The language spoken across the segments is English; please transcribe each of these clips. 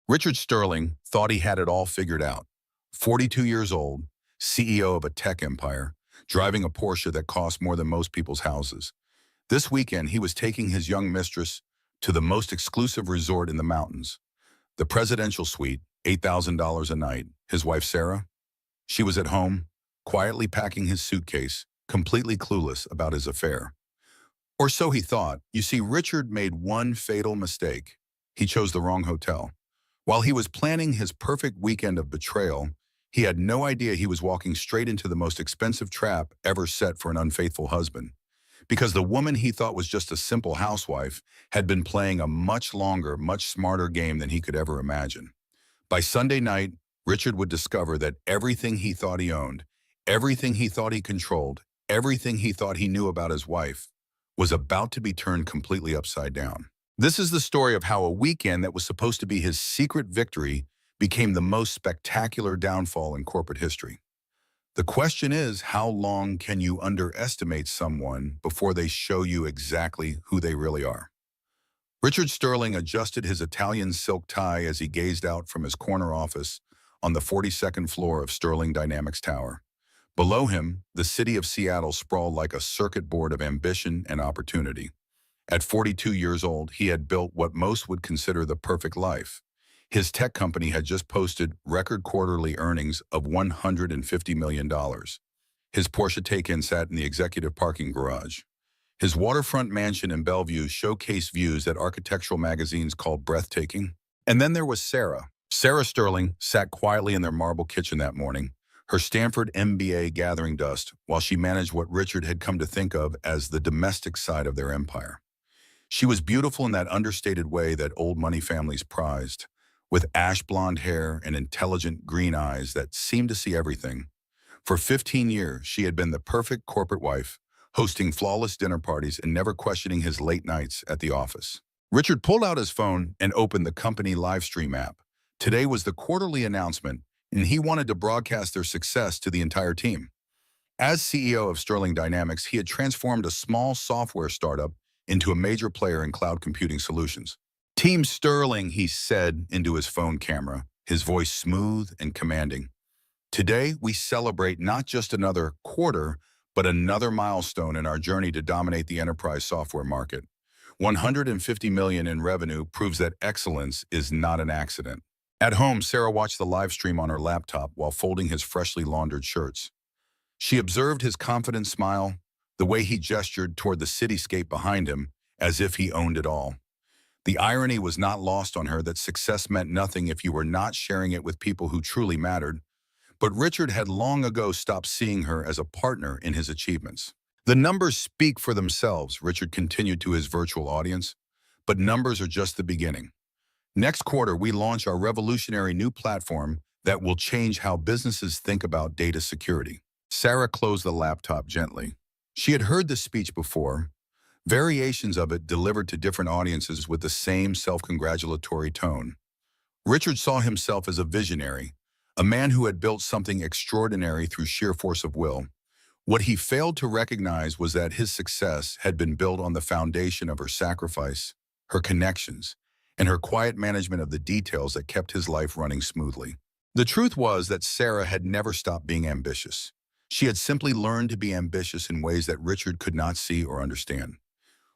Richard Sterling thought he had it all figured out. 42 years old, CEO of a tech empire, driving a Porsche that cost more than most people's houses. This weekend, he was taking his young mistress to the most exclusive resort in the mountains, the presidential suite, $8,000 a night. His wife, Sarah, she was at home, quietly packing his suitcase, completely clueless about his affair. Or so he thought. You see, Richard made one fatal mistake. He chose the wrong hotel. While he was planning his perfect weekend of betrayal, he had no idea he was walking straight into the most expensive trap ever set for an unfaithful husband. Because the woman he thought was just a simple housewife had been playing a much longer, much smarter game than he could ever imagine. By Sunday night, Richard would discover that everything he thought he owned, everything he thought he controlled, everything he thought he knew about his wife, was about to be turned completely upside down. This is the story of how a weekend that was supposed to be his secret victory became the most spectacular downfall in corporate history. The question is, how long can you underestimate someone before they show you exactly who they really are? Richard Sterling adjusted his Italian silk tie as he gazed out from his corner office on the 42nd floor of Sterling Dynamics Tower. Below him, the city of Seattle sprawled like a circuit board of ambition and opportunity. At 42 years old, he had built what most would consider the perfect life. His tech company had just posted record quarterly earnings of $150 million. His Porsche Taycan sat in the executive parking garage. His waterfront mansion in Bellevue showcased views that architectural magazines called breathtaking. And then there was Sarah. Sarah Sterling sat quietly in their marble kitchen that morning, her Stanford MBA gathering dust while she managed what Richard had come to think of as the domestic side of their empire. She was beautiful in that understated way that old money families prized, with ash blonde hair and intelligent green eyes that seemed to see everything. For 15 years, she had been the perfect corporate wife, hosting flawless dinner parties and never questioning his late nights at the office. Richard pulled out his phone and opened the company live stream app. Today was the quarterly announcement, and he wanted to broadcast their success to the entire team. As CEO of Sterling Dynamics, he had transformed a small software startup into a major player in cloud computing solutions. Team Sterling, he said into his phone camera, his voice smooth and commanding. Today, we celebrate not just another quarter, but another milestone in our journey to dominate the enterprise software market. 150 million in revenue proves that excellence is not an accident. At home, Sarah watched the live stream on her laptop while folding his freshly laundered shirts. She observed his confident smile, the way he gestured toward the cityscape behind him, as if he owned it all. The irony was not lost on her that success meant nothing if you were not sharing it with people who truly mattered. But Richard had long ago stopped seeing her as a partner in his achievements. The numbers speak for themselves, Richard continued to his virtual audience, but numbers are just the beginning. Next quarter, we launch our revolutionary new platform that will change how businesses think about data security. Sarah closed the laptop gently. She had heard the speech before, variations of it delivered to different audiences with the same self-congratulatory tone. Richard saw himself as a visionary, a man who had built something extraordinary through sheer force of will. What he failed to recognize was that his success had been built on the foundation of her sacrifice, her connections, and her quiet management of the details that kept his life running smoothly. The truth was that Sarah had never stopped being ambitious. She had simply learned to be ambitious in ways that Richard could not see or understand.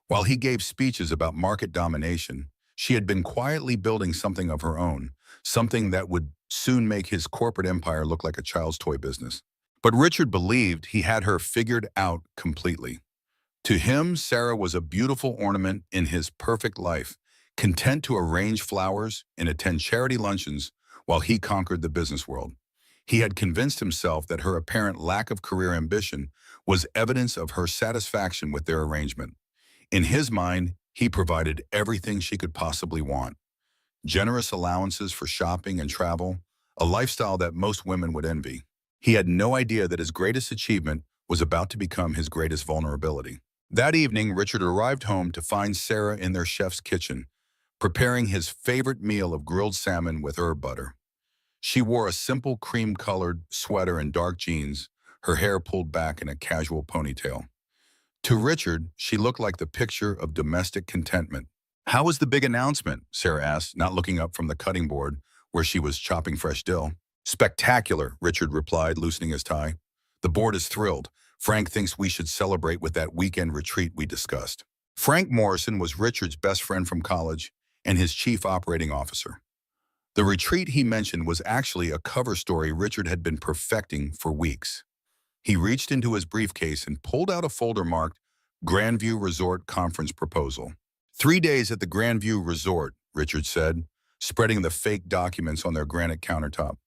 While he gave speeches about market domination, she had been quietly building something of her own, something that would soon make his corporate empire look like a child's toy business. But Richard believed he had her figured out completely. To him, Sarah was a beautiful ornament in his perfect life, content to arrange flowers and attend charity luncheons while he conquered the business world. He had convinced himself that her apparent lack of career ambition was evidence of her satisfaction with their arrangement. In his mind, he provided everything she could possibly want. Generous allowances for shopping and travel, a lifestyle that most women would envy. He had no idea that his greatest achievement was about to become his greatest vulnerability. That evening, Richard arrived home to find Sarah in their chef's kitchen, preparing his favorite meal of grilled salmon with herb butter. She wore a simple cream-colored sweater and dark jeans, her hair pulled back in a casual ponytail. To Richard, she looked like the picture of domestic contentment. How was the big announcement? Sarah asked, not looking up from the cutting board where she was chopping fresh dill. Spectacular, Richard replied, loosening his tie. The board is thrilled. Frank thinks we should celebrate with that weekend retreat we discussed. Frank Morrison was Richard's best friend from college and his chief operating officer. The retreat he mentioned was actually a cover story Richard had been perfecting for weeks. He reached into his briefcase and pulled out a folder marked Grandview Resort Conference Proposal. 3 days at the Grandview Resort, Richard said, spreading the fake documents on their granite countertop.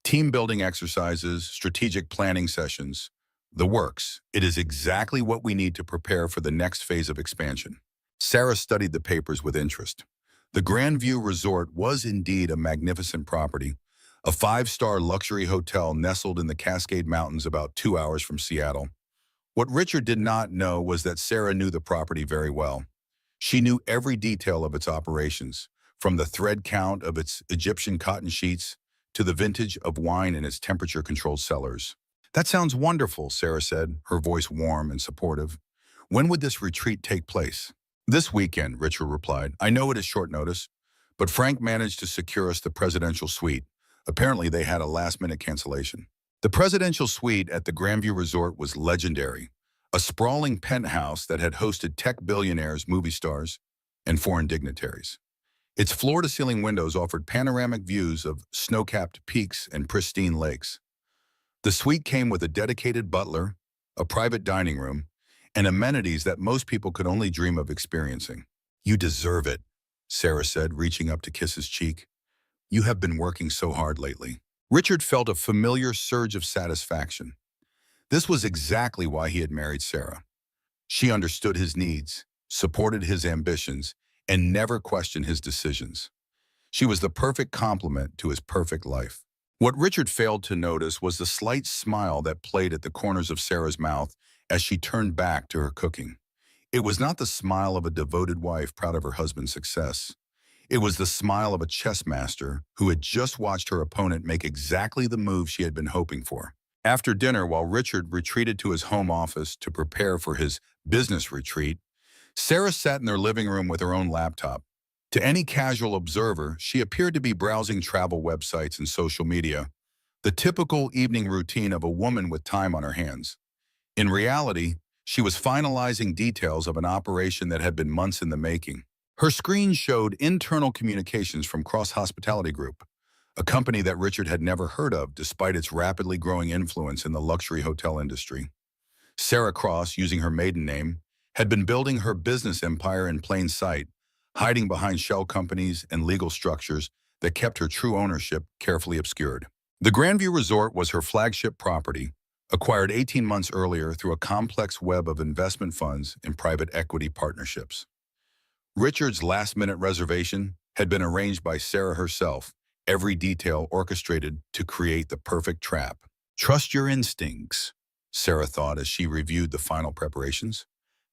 Team building exercises, strategic planning sessions, the works. It is exactly what we need to prepare for the next phase of expansion. Sarah studied the papers with interest. The Grandview Resort was indeed a magnificent property, a five-star luxury hotel nestled in the Cascade Mountains about 2 hours from Seattle. What Richard did not know was that Sarah knew the property very well. She knew every detail of its operations, from the thread count of its Egyptian cotton sheets to the vintage of wine in its temperature-controlled cellars. That sounds wonderful, Sarah said, her voice warm and supportive. When would this retreat take place? This weekend, Richard replied. I know it is short notice, but Frank managed to secure us the presidential suite. Apparently, they had a last-minute cancellation. The presidential suite at the Grandview Resort was legendary, a sprawling penthouse that had hosted tech billionaires, movie stars, and foreign dignitaries. Its floor-to-ceiling windows offered panoramic views of snow-capped peaks and pristine lakes. The suite came with a dedicated butler, a private dining room, and amenities that most people could only dream of experiencing. You deserve it, Sarah said, reaching up to kiss his cheek. You have been working so hard lately. Richard felt a familiar surge of satisfaction. This was exactly why he had married Sarah. She understood his needs, supported his ambitions, and never questioned his decisions. She was the perfect complement to his perfect life. What Richard failed to notice was the slight smile that played at the corners of Sarah's mouth as she turned back to her cooking. It was not the smile of a devoted wife proud of her husband's success. It was the smile of a chess master who had just watched her opponent make exactly the move she had been hoping for. After dinner, while Richard retreated to his home office to prepare for his business retreat, Sarah sat in their living room with her own laptop. To any casual observer, she appeared to be browsing travel websites and social media, the typical evening routine of a woman with time on her hands. In reality, she was finalizing details of an operation that had been months in the making. Her screen showed internal communications from Cross Hospitality Group, a company that Richard had never heard of despite its rapidly growing influence in the luxury hotel industry. Sarah Cross, using her maiden name, had been building her business empire in plain sight, hiding behind shell companies and legal structures that kept her true ownership carefully obscured. The Grandview Resort was her flagship property, acquired 18 months earlier through a complex web of investment funds and private equity partnerships. Richard's last-minute reservation had been arranged by Sarah herself, every detail orchestrated to create the perfect trap. Trust your instincts, Sarah thought as she reviewed the final preparations.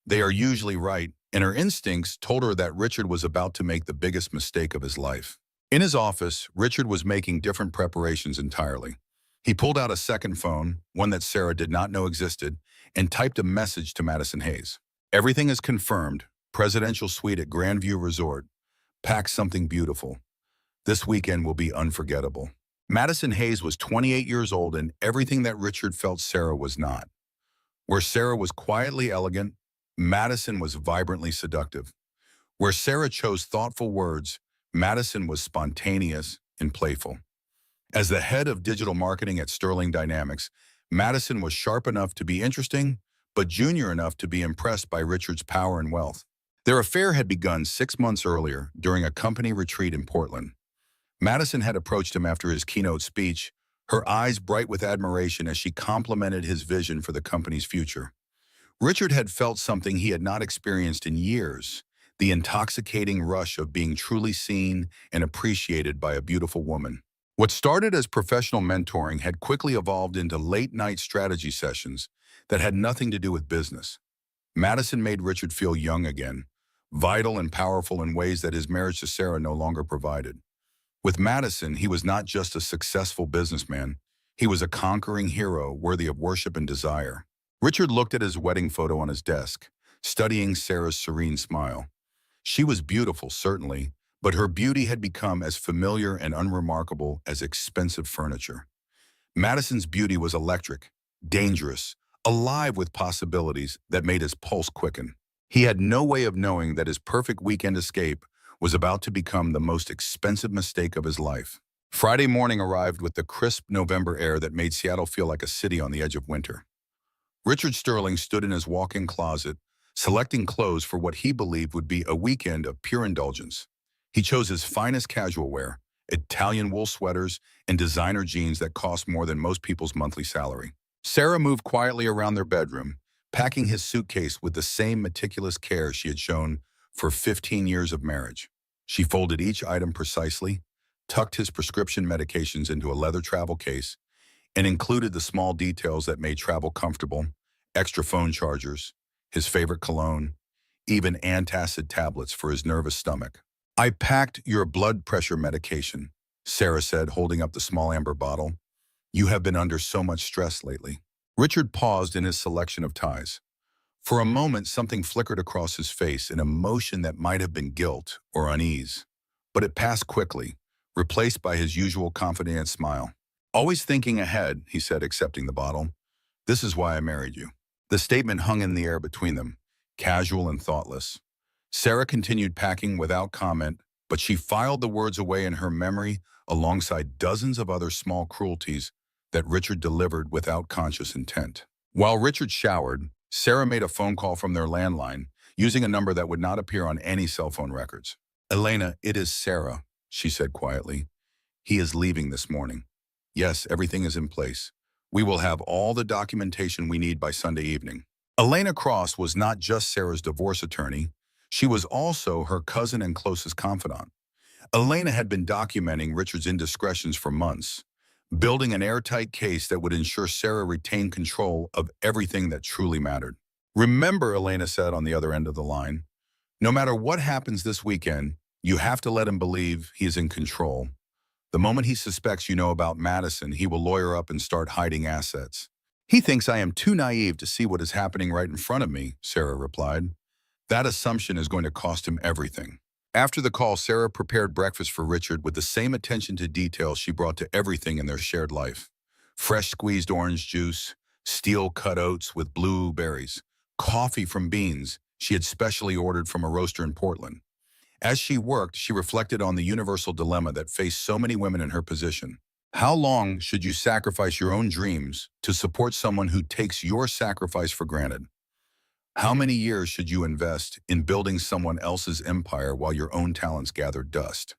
They are usually right, and her instincts told her that Richard was about to make the biggest mistake of his life. In his office, Richard was making different preparations entirely. He pulled out a second phone, one that Sarah did not know existed, and typed a message to Madison Hayes. Everything is confirmed. Presidential suite at Grandview Resort. Pack something beautiful. This weekend will be unforgettable. Madison Hayes was 28 years old, and everything that Richard felt Sarah was not. Where Sarah was quietly elegant, Madison was vibrantly seductive. Where Sarah chose thoughtful words, Madison was spontaneous and playful. As the head of digital marketing at Sterling Dynamics, Madison was sharp enough to be interesting, but junior enough to be impressed by Richard's power and wealth. Their affair had begun 6 months earlier during a company retreat in Portland. Madison had approached him after his keynote speech, her eyes bright with admiration as she complimented his vision for the company's future. Richard had felt something he had not experienced in years, the intoxicating rush of being truly seen and appreciated by a beautiful woman. What started as professional mentoring had quickly evolved into late-night strategy sessions that had nothing to do with business. Madison made Richard feel young again, vital and powerful in ways that his marriage to Sarah no longer provided. With Madison, he was not just a successful businessman, he was a conquering hero worthy of worship and desire. Richard looked at his wedding photo on his desk, studying Sarah's serene smile. She was beautiful, certainly, but her beauty had become as familiar and unremarkable as expensive furniture. Madison's beauty was electric, dangerous, alive with possibilities that made his pulse quicken. He had no way of knowing that his perfect weekend escape was about to become the most expensive mistake of his life. Friday morning arrived with the crisp November air that made Seattle feel like a city on the edge of winter. Richard Sterling stood in his walk-in closet, selecting clothes for what he believed would be a weekend of pure indulgence. He chose his finest casual wear, Italian wool sweaters, and designer jeans that cost more than most people's monthly salary. Sarah moved quietly around their bedroom, packing his suitcase with the same meticulous care she had shown for 15 years of marriage. She folded each item precisely, tucked his prescription medications into a leather travel case, and included the small details that made travel comfortable: extra phone chargers, his favorite cologne, even antacid tablets for his nervous stomach. "I packed your blood pressure medication," Sarah said, holding up the small amber bottle. "You have been under so much stress lately." Richard paused in his selection of ties. For a moment, something flickered across his face, an emotion that might have been guilt or unease. But it passed quickly, replaced by his usual confident smile. "Always thinking ahead," he said, accepting the bottle. "This is why I married you." The statement hung in the air between them, casual and thoughtless. Sarah continued packing without comment, but she filed the words away in her memory alongside dozens of other small cruelties that Richard delivered without conscious intent. While Richard showered, Sarah made a phone call from their landline, using a number that would not appear on any cell phone records. "Elena, it is Sarah," she said quietly. "He is leaving this morning. Yes, everything is in place. We will have all the documentation we need by Sunday evening." Elena Cross was not just Sarah's divorce attorney. She was also her cousin and closest confidant. Elena had been documenting Richard's indiscretions for months, building an airtight case that would ensure Sarah retained control of everything that truly mattered. "Remember," Elena said on the other end of the line, "no matter what happens this weekend, you have to let him believe he is in control. The moment he suspects you know about Madison, he will lawyer up and start hiding assets." "He thinks I am too naive to see what is happening right in front of me," Sarah replied. "That assumption is going to cost him everything." After the call, Sarah prepared breakfast for Richard with the same attention to detail she brought to everything in their shared life. Fresh squeezed orange juice, steel-cut oats with blueberries, coffee from beans she had specially ordered from a roaster in Portland. As she worked, she reflected on the universal dilemma that faced so many women in her position. How long should you sacrifice your own dreams to support someone who takes your sacrifice for granted? How many years should you invest in building someone else's empire while your own talents gather dust?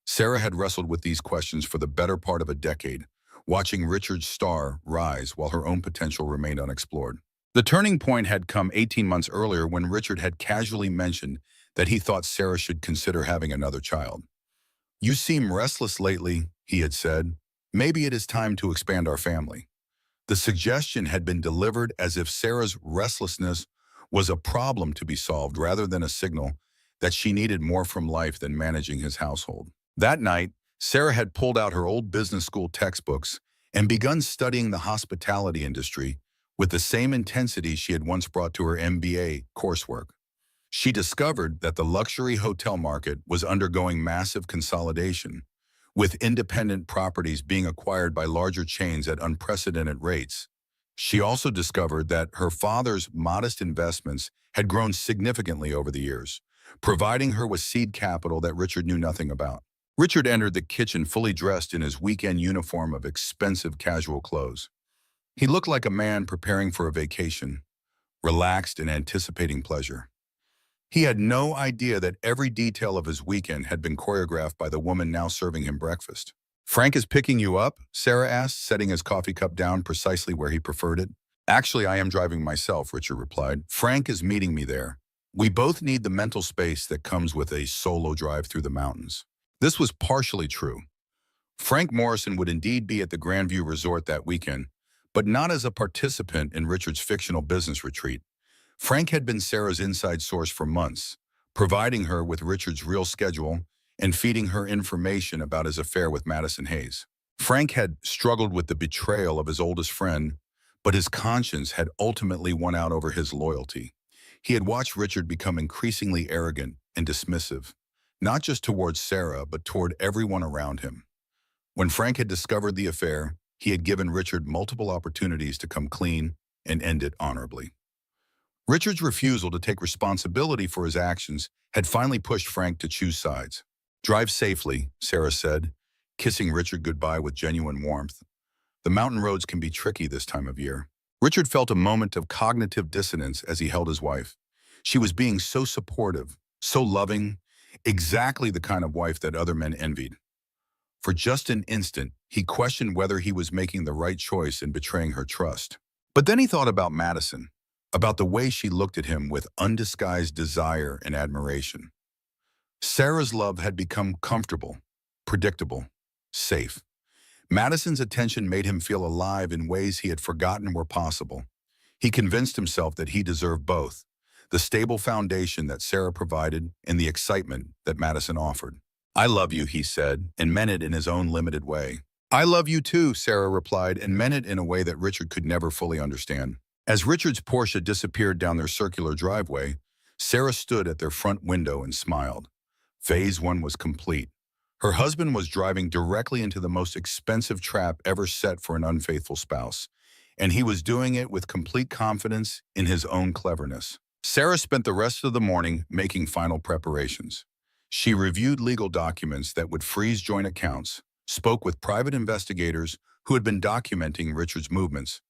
Sarah had wrestled with these questions for the better part of a decade, watching Richard's star rise while her own potential remained unexplored. The turning point had come 18 months earlier when Richard had casually mentioned that he thought Sarah should consider having another child. "You seem restless lately," he had said. "Maybe it is time to expand our family." The suggestion had been delivered as if Sarah's restlessness was a problem to be solved rather than a signal that she needed more from life than managing his household. That night, Sarah had pulled out her old business school textbooks and begun studying the hospitality industry with the same intensity she had once brought to her MBA coursework. She discovered that the luxury hotel market was undergoing massive consolidation, with independent properties being acquired by larger chains at unprecedented rates. She also discovered that her father's modest investments had grown significantly over the years, providing her with seed capital that Richard knew nothing about. Richard entered the kitchen fully dressed in his weekend uniform of expensive casual clothes. He looked like a man preparing for a vacation, relaxed and anticipating pleasure. He had no idea that every detail of his weekend had been choreographed by the woman now serving him breakfast. "Frank is picking you up?" Sarah asked, setting his coffee cup down precisely where he preferred it. "Actually, I am driving myself," Richard replied. "Frank is meeting me there. We both need the mental space that comes with a solo drive through the mountains." This was partially true. Frank Morrison would indeed be at the Grandview Resort that weekend, but not as a participant in Richard's fictional business retreat. Frank had been Sarah's inside source for months, providing her with Richard's real schedule and feeding her information about his affair with Madison Hayes. Frank had struggled with the betrayal of his oldest friend, but his conscience had ultimately won out over his loyalty. He had watched Richard become increasingly arrogant and dismissive, not just towards Sarah, but toward everyone around him. When Frank had discovered the affair, he had given Richard multiple opportunities to come clean and end it honorably. Richard's refusal to take responsibility for his actions had finally pushed Frank to choose sides. "Drive safely," Sarah said, kissing Richard goodbye with genuine warmth. "The mountain roads can be tricky this time of year." Richard felt a moment of cognitive dissonance as he held his wife. She was being so supportive, so loving, exactly the kind of wife that other men envied. For just an instant, he questioned whether he was making the right choice in betraying her trust. But then he thought about Madison, about the way she looked at him with undisguised desire and admiration. Sarah's love had become comfortable, predictable, safe. Madison's attention made him feel alive in ways he had forgotten were possible. He convinced himself that he deserved both, the stable foundation that Sarah provided and the excitement that Madison offered. "I love you," he said, and meant it in his own limited way. "I love you too," Sarah replied, and meant it in a way that Richard could never fully understand. As Richard's Porsche disappeared down their circular driveway, Sarah stood at their front window and smiled. Phase 1 was complete. Her husband was driving directly into the most expensive trap ever set for an unfaithful spouse, and he was doing it with complete confidence in his own cleverness. Sarah spent the rest of the morning making final preparations. She reviewed legal documents that would freeze joint accounts, spoke with private investigators who had been documenting Richard's movements,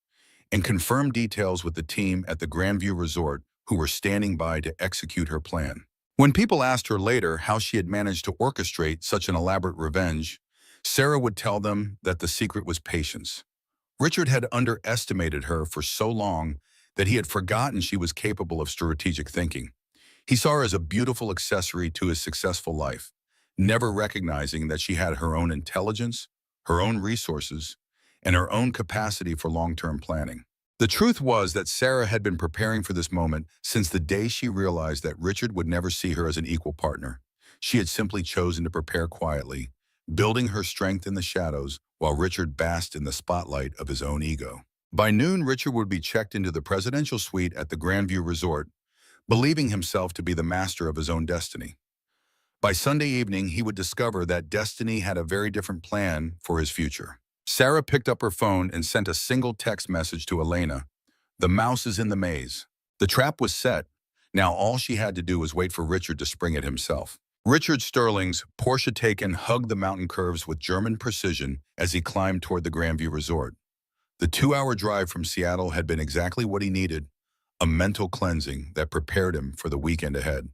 and confirmed details with the team at the Grandview Resort who were standing by to execute her plan. When people asked her later how she had managed to orchestrate such an elaborate revenge, Sarah would tell them that the secret was patience. Richard had underestimated her for so long that he had forgotten she was capable of strategic thinking. He saw her as a beautiful accessory to his successful life, never recognizing that she had her own intelligence, her own resources, and her own capacity for long-term planning. The truth was that Sarah had been preparing for this moment since the day she realized that Richard would never see her as an equal partner. She had simply chosen to prepare quietly, building her strength in the shadows while Richard basked in the spotlight of his own ego. By noon, Richard would be checked into the presidential suite at the Grandview Resort, believing himself to be the master of his own destiny. By Sunday evening, he would discover that destiny had a very different plan for his future. Sarah picked up her phone and sent a single text message to Elena. "The mouse is in the maze." The trap was set. Now all she had to do was wait for Richard to spring it himself. Richard Sterling's Porsche Taycan hugged the mountain curves with German precision as he climbed toward the Grandview Resort. The 2-hour drive from Seattle had been exactly what he needed, a mental cleansing that prepared him for the weekend ahead.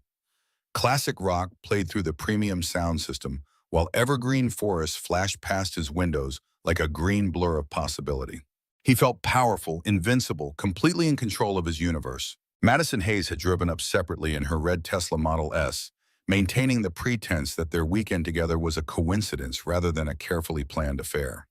Classic rock played through the premium sound system, while evergreen forests flashed past his windows like a green blur of possibility. He felt powerful, invincible, completely in control of his universe. Madison Hayes had driven up separately in her red Tesla Model S, maintaining the pretense that their weekend together was a coincidence rather than a carefully planned affair.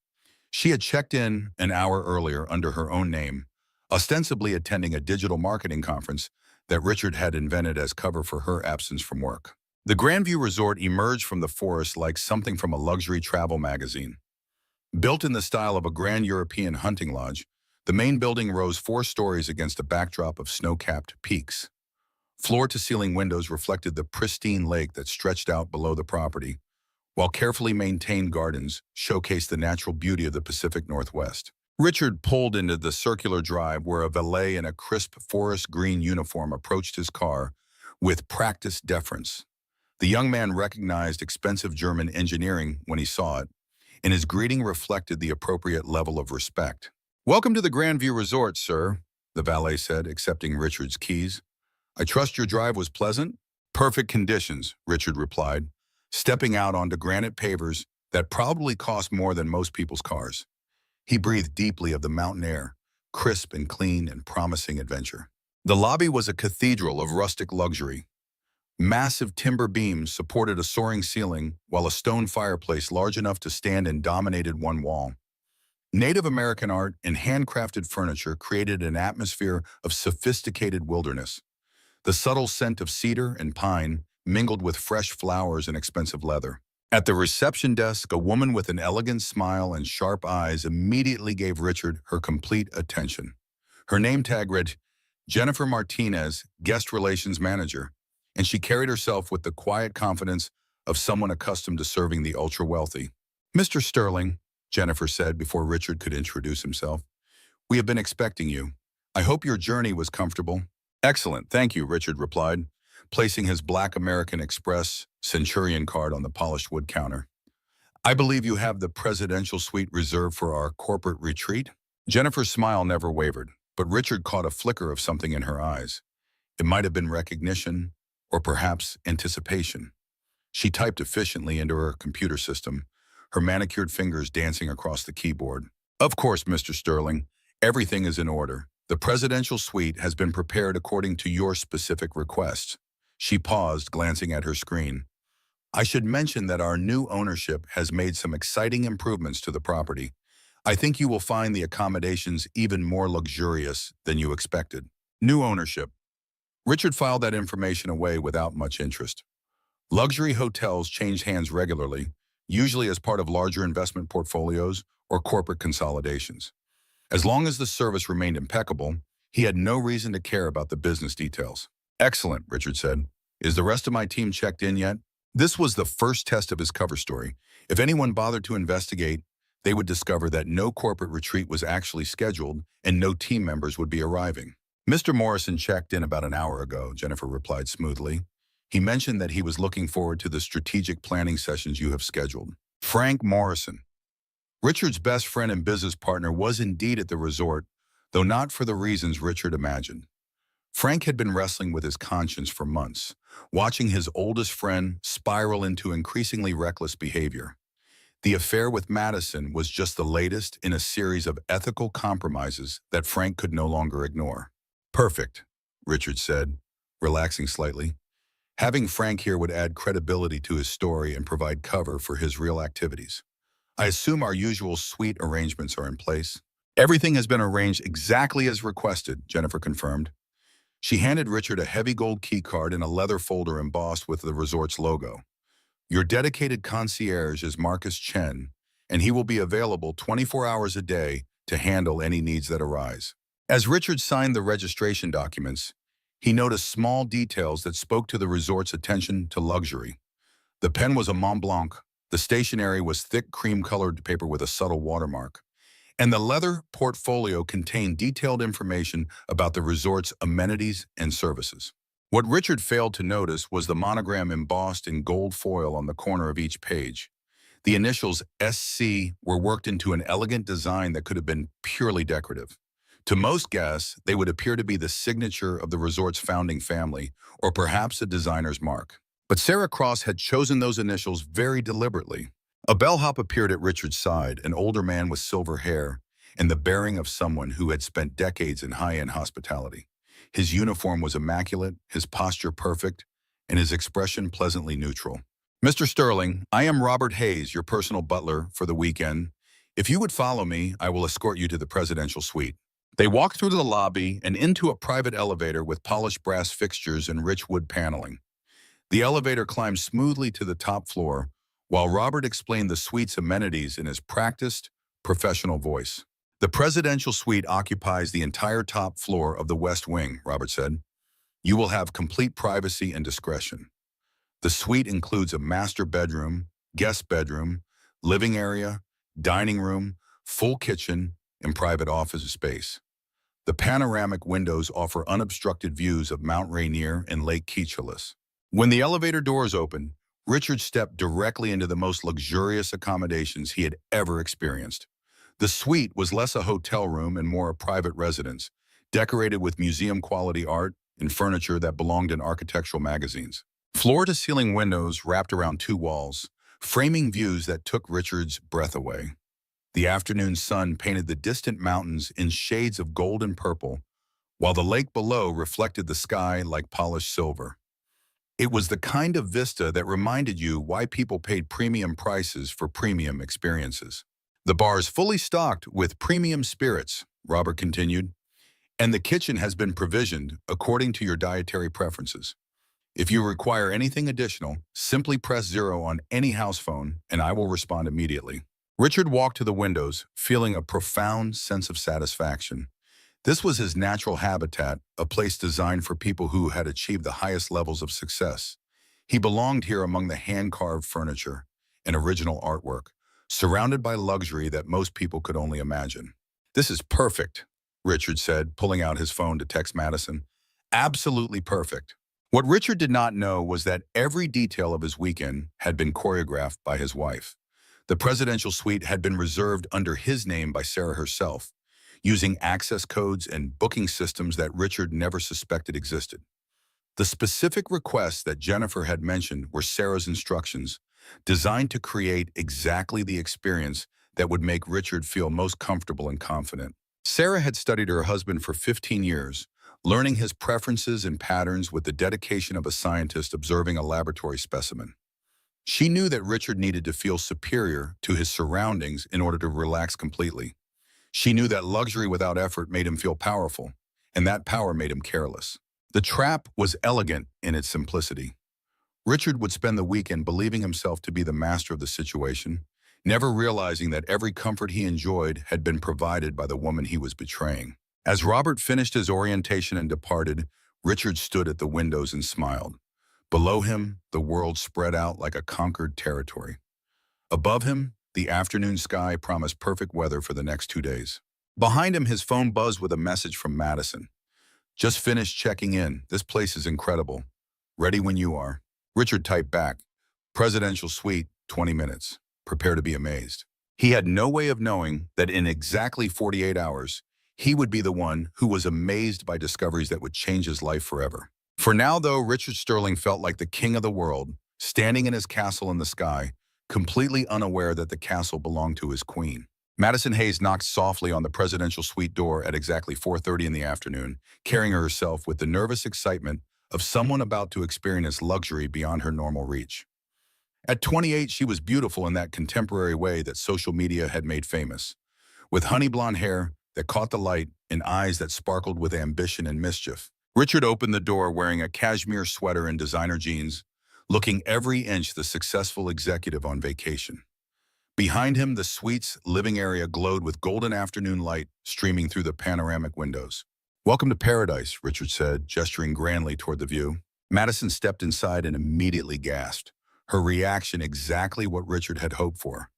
She had checked in an hour earlier under her own name, ostensibly attending a digital marketing conference that Richard had invented as cover for her absence from work. The Grandview Resort emerged from the forest like something from a luxury travel magazine. Built in the style of a grand European hunting lodge, the main building rose 4 stories against a backdrop of snow-capped peaks. Floor-to-ceiling windows reflected the pristine lake that stretched out below the property, while carefully maintained gardens showcased the natural beauty of the Pacific Northwest. Richard pulled into the circular drive where a valet in a crisp forest green uniform approached his car with practiced deference. The young man recognized expensive German engineering when he saw it, and his greeting reflected the appropriate level of respect. "Welcome to the Grandview Resort, sir," the valet said, accepting Richard's keys. "I trust your drive was pleasant?" "Perfect conditions," Richard replied, stepping out onto granite pavers that probably cost more than most people's cars. He breathed deeply of the mountain air, crisp and clean and promising adventure. The lobby was a cathedral of rustic luxury. Massive timber beams supported a soaring ceiling, while a stone fireplace large enough to stand in dominated one wall. Native American art and handcrafted furniture created an atmosphere of sophisticated wilderness. The subtle scent of cedar and pine mingled with fresh flowers and expensive leather. At the reception desk, a woman with an elegant smile and sharp eyes immediately gave Richard her complete attention. Her name tag read, "Jennifer Martinez, Guest Relations Manager." and she carried herself with the quiet confidence of someone accustomed to serving the ultra-wealthy. "Mr. Sterling," Jennifer said before Richard could introduce himself, "we have been expecting you. I hope your journey was comfortable." "Excellent, thank you," Richard replied, placing his black American Express Centurion card on the polished wood counter. "I believe you have the presidential suite reserved for our corporate retreat?" Jennifer's smile never wavered, but Richard caught a flicker of something in her eyes. It might have been recognition, or perhaps anticipation. She typed efficiently into her computer system, her manicured fingers dancing across the keyboard. "Of course, Mr. Sterling. Everything is in order. The presidential suite has been prepared according to your specific requests." She paused, glancing at her screen. "I should mention that our new ownership has made some exciting improvements to the property. I think you will find the accommodations even more luxurious than you expected." New ownership. Richard filed that information away without much interest. Luxury hotels change hands regularly, usually as part of larger investment portfolios or corporate consolidations. As long as the service remained impeccable, he had no reason to care about the business details. "Excellent," Richard said. "Is the rest of my team checked in yet?" This was the first test of his cover story. If anyone bothered to investigate, they would discover that no corporate retreat was actually scheduled and no team members would be arriving. "Mr. Morrison checked in about an hour ago," Jennifer replied smoothly. "He mentioned that he was looking forward to the strategic planning sessions you have scheduled." Frank Morrison. Richard's best friend and business partner was indeed at the resort, though not for the reasons Richard imagined. Frank had been wrestling with his conscience for months, watching his oldest friend spiral into increasingly reckless behavior. The affair with Madison was just the latest in a series of ethical compromises that Frank could no longer ignore. "Perfect," Richard said, relaxing slightly. Having Frank here would add credibility to his story and provide cover for his real activities. "I assume our usual suite arrangements are in place." "Everything has been arranged exactly as requested," Jennifer confirmed. She handed Richard a heavy gold key card and a leather folder embossed with the resort's logo. "Your dedicated concierge is Marcus Chen, and he will be available 24 hours a day to handle any needs that arise." As Richard signed the registration documents, he noticed small details that spoke to the resort's attention to luxury. The pen was a Mont Blanc, the stationery was thick cream-colored paper with a subtle watermark, and the leather portfolio contained detailed information about the resort's amenities and services. What Richard failed to notice was the monogram embossed in gold foil on the corner of each page. The initials SC were worked into an elegant design that could have been purely decorative. To most guests, they would appear to be the signature of the resort's founding family, or perhaps a designer's mark. But Sarah Cross had chosen those initials very deliberately. A bellhop appeared at Richard's side, an older man with silver hair, and the bearing of someone who had spent decades in high-end hospitality. His uniform was immaculate, his posture perfect, and his expression pleasantly neutral. "Mr. Sterling, I am Robert Hayes, your personal butler for the weekend. If you would follow me, I will escort you to the presidential suite." They walked through the lobby and into a private elevator with polished brass fixtures and rich wood paneling. The elevator climbed smoothly to the top floor, while Robert explained the suite's amenities in his practiced, professional voice. "The presidential suite occupies the entire top floor of the West Wing," Robert said. "You will have complete privacy and discretion. The suite includes a master bedroom, guest bedroom, living area, dining room, full kitchen, and private office space. The panoramic windows offer unobstructed views of Mount Rainier and Lake Keechalis." When the elevator doors opened, Richard stepped directly into the most luxurious accommodations he had ever experienced. The suite was less a hotel room and more a private residence, decorated with museum-quality art and furniture that belonged in architectural magazines. Floor-to-ceiling windows wrapped around two walls, framing views that took Richard's breath away. The afternoon sun painted the distant mountains in shades of gold and purple, while the lake below reflected the sky like polished silver. It was the kind of vista that reminded you why people paid premium prices for premium experiences. "The bar is fully stocked with premium spirits," Robert continued, "and the kitchen has been provisioned according to your dietary preferences. If you require anything additional, simply press 0 on any house phone and I will respond immediately." Richard walked to the windows, feeling a profound sense of satisfaction. This was his natural habitat, a place designed for people who had achieved the highest levels of success. He belonged here among the hand-carved furniture and original artwork, surrounded by luxury that most people could only imagine. "This is perfect," Richard said, pulling out his phone to text Madison. "Absolutely perfect." What Richard did not know was that every detail of his weekend had been choreographed by his wife. The presidential suite had been reserved under his name by Sarah herself, using access codes and booking systems that Richard never suspected existed. The specific requests that Jennifer had mentioned were Sarah's instructions, designed to create exactly the experience that would make Richard feel most comfortable and confident. Sarah had studied her husband for 15 years, learning his preferences and patterns with the dedication of a scientist observing a laboratory specimen. She knew that Richard needed to feel superior to his surroundings in order to relax completely. She knew that luxury without effort made him feel powerful, and that power made him careless. The trap was elegant in its simplicity. Richard would spend the weekend believing himself to be the master of the situation, never realizing that every comfort he enjoyed had been provided by the woman he was betraying. As Robert finished his orientation and departed, Richard stood at the windows and smiled. Below him, the world spread out like a conquered territory. Above him, the afternoon sky promised perfect weather for the next 2 days. Behind him, his phone buzzed with a message from Madison. "Just finished checking in. This place is incredible. Ready when you are." Richard typed back, "Presidential suite, 20 minutes. Prepare to be amazed." He had no way of knowing that in exactly 48 hours, he would be the one who was amazed by discoveries that would change his life forever. For now, though, Richard Sterling felt like the king of the world, standing in his castle in the sky, completely unaware that the castle belonged to his queen. Madison Hayes knocked softly on the presidential suite door at exactly 4:30 in the afternoon, carrying herself with the nervous excitement of someone about to experience luxury beyond her normal reach. At 28, she was beautiful in that contemporary way that social media had made famous, with honey blonde hair that caught the light and eyes that sparkled with ambition and mischief. Richard opened the door wearing a cashmere sweater and designer jeans, looking every inch the successful executive on vacation. Behind him, the suite's living area glowed with golden afternoon light streaming through the panoramic windows. "Welcome to paradise," Richard said, gesturing grandly toward the view. Madison stepped inside and immediately gasped, her reaction exactly what Richard had hoped for.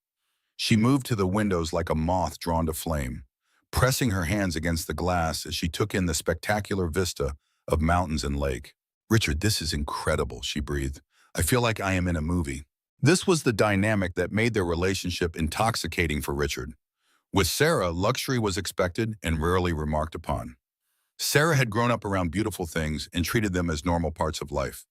She moved to the windows like a moth drawn to flame, pressing her hands against the glass as she took in the spectacular vista of mountains and lake. "Richard, this is incredible," she breathed. "I feel like I am in a movie." This was the dynamic that made their relationship intoxicating for Richard. With Sarah, luxury was expected and rarely remarked upon. Sarah had grown up around beautiful things and treated them as normal parts of life.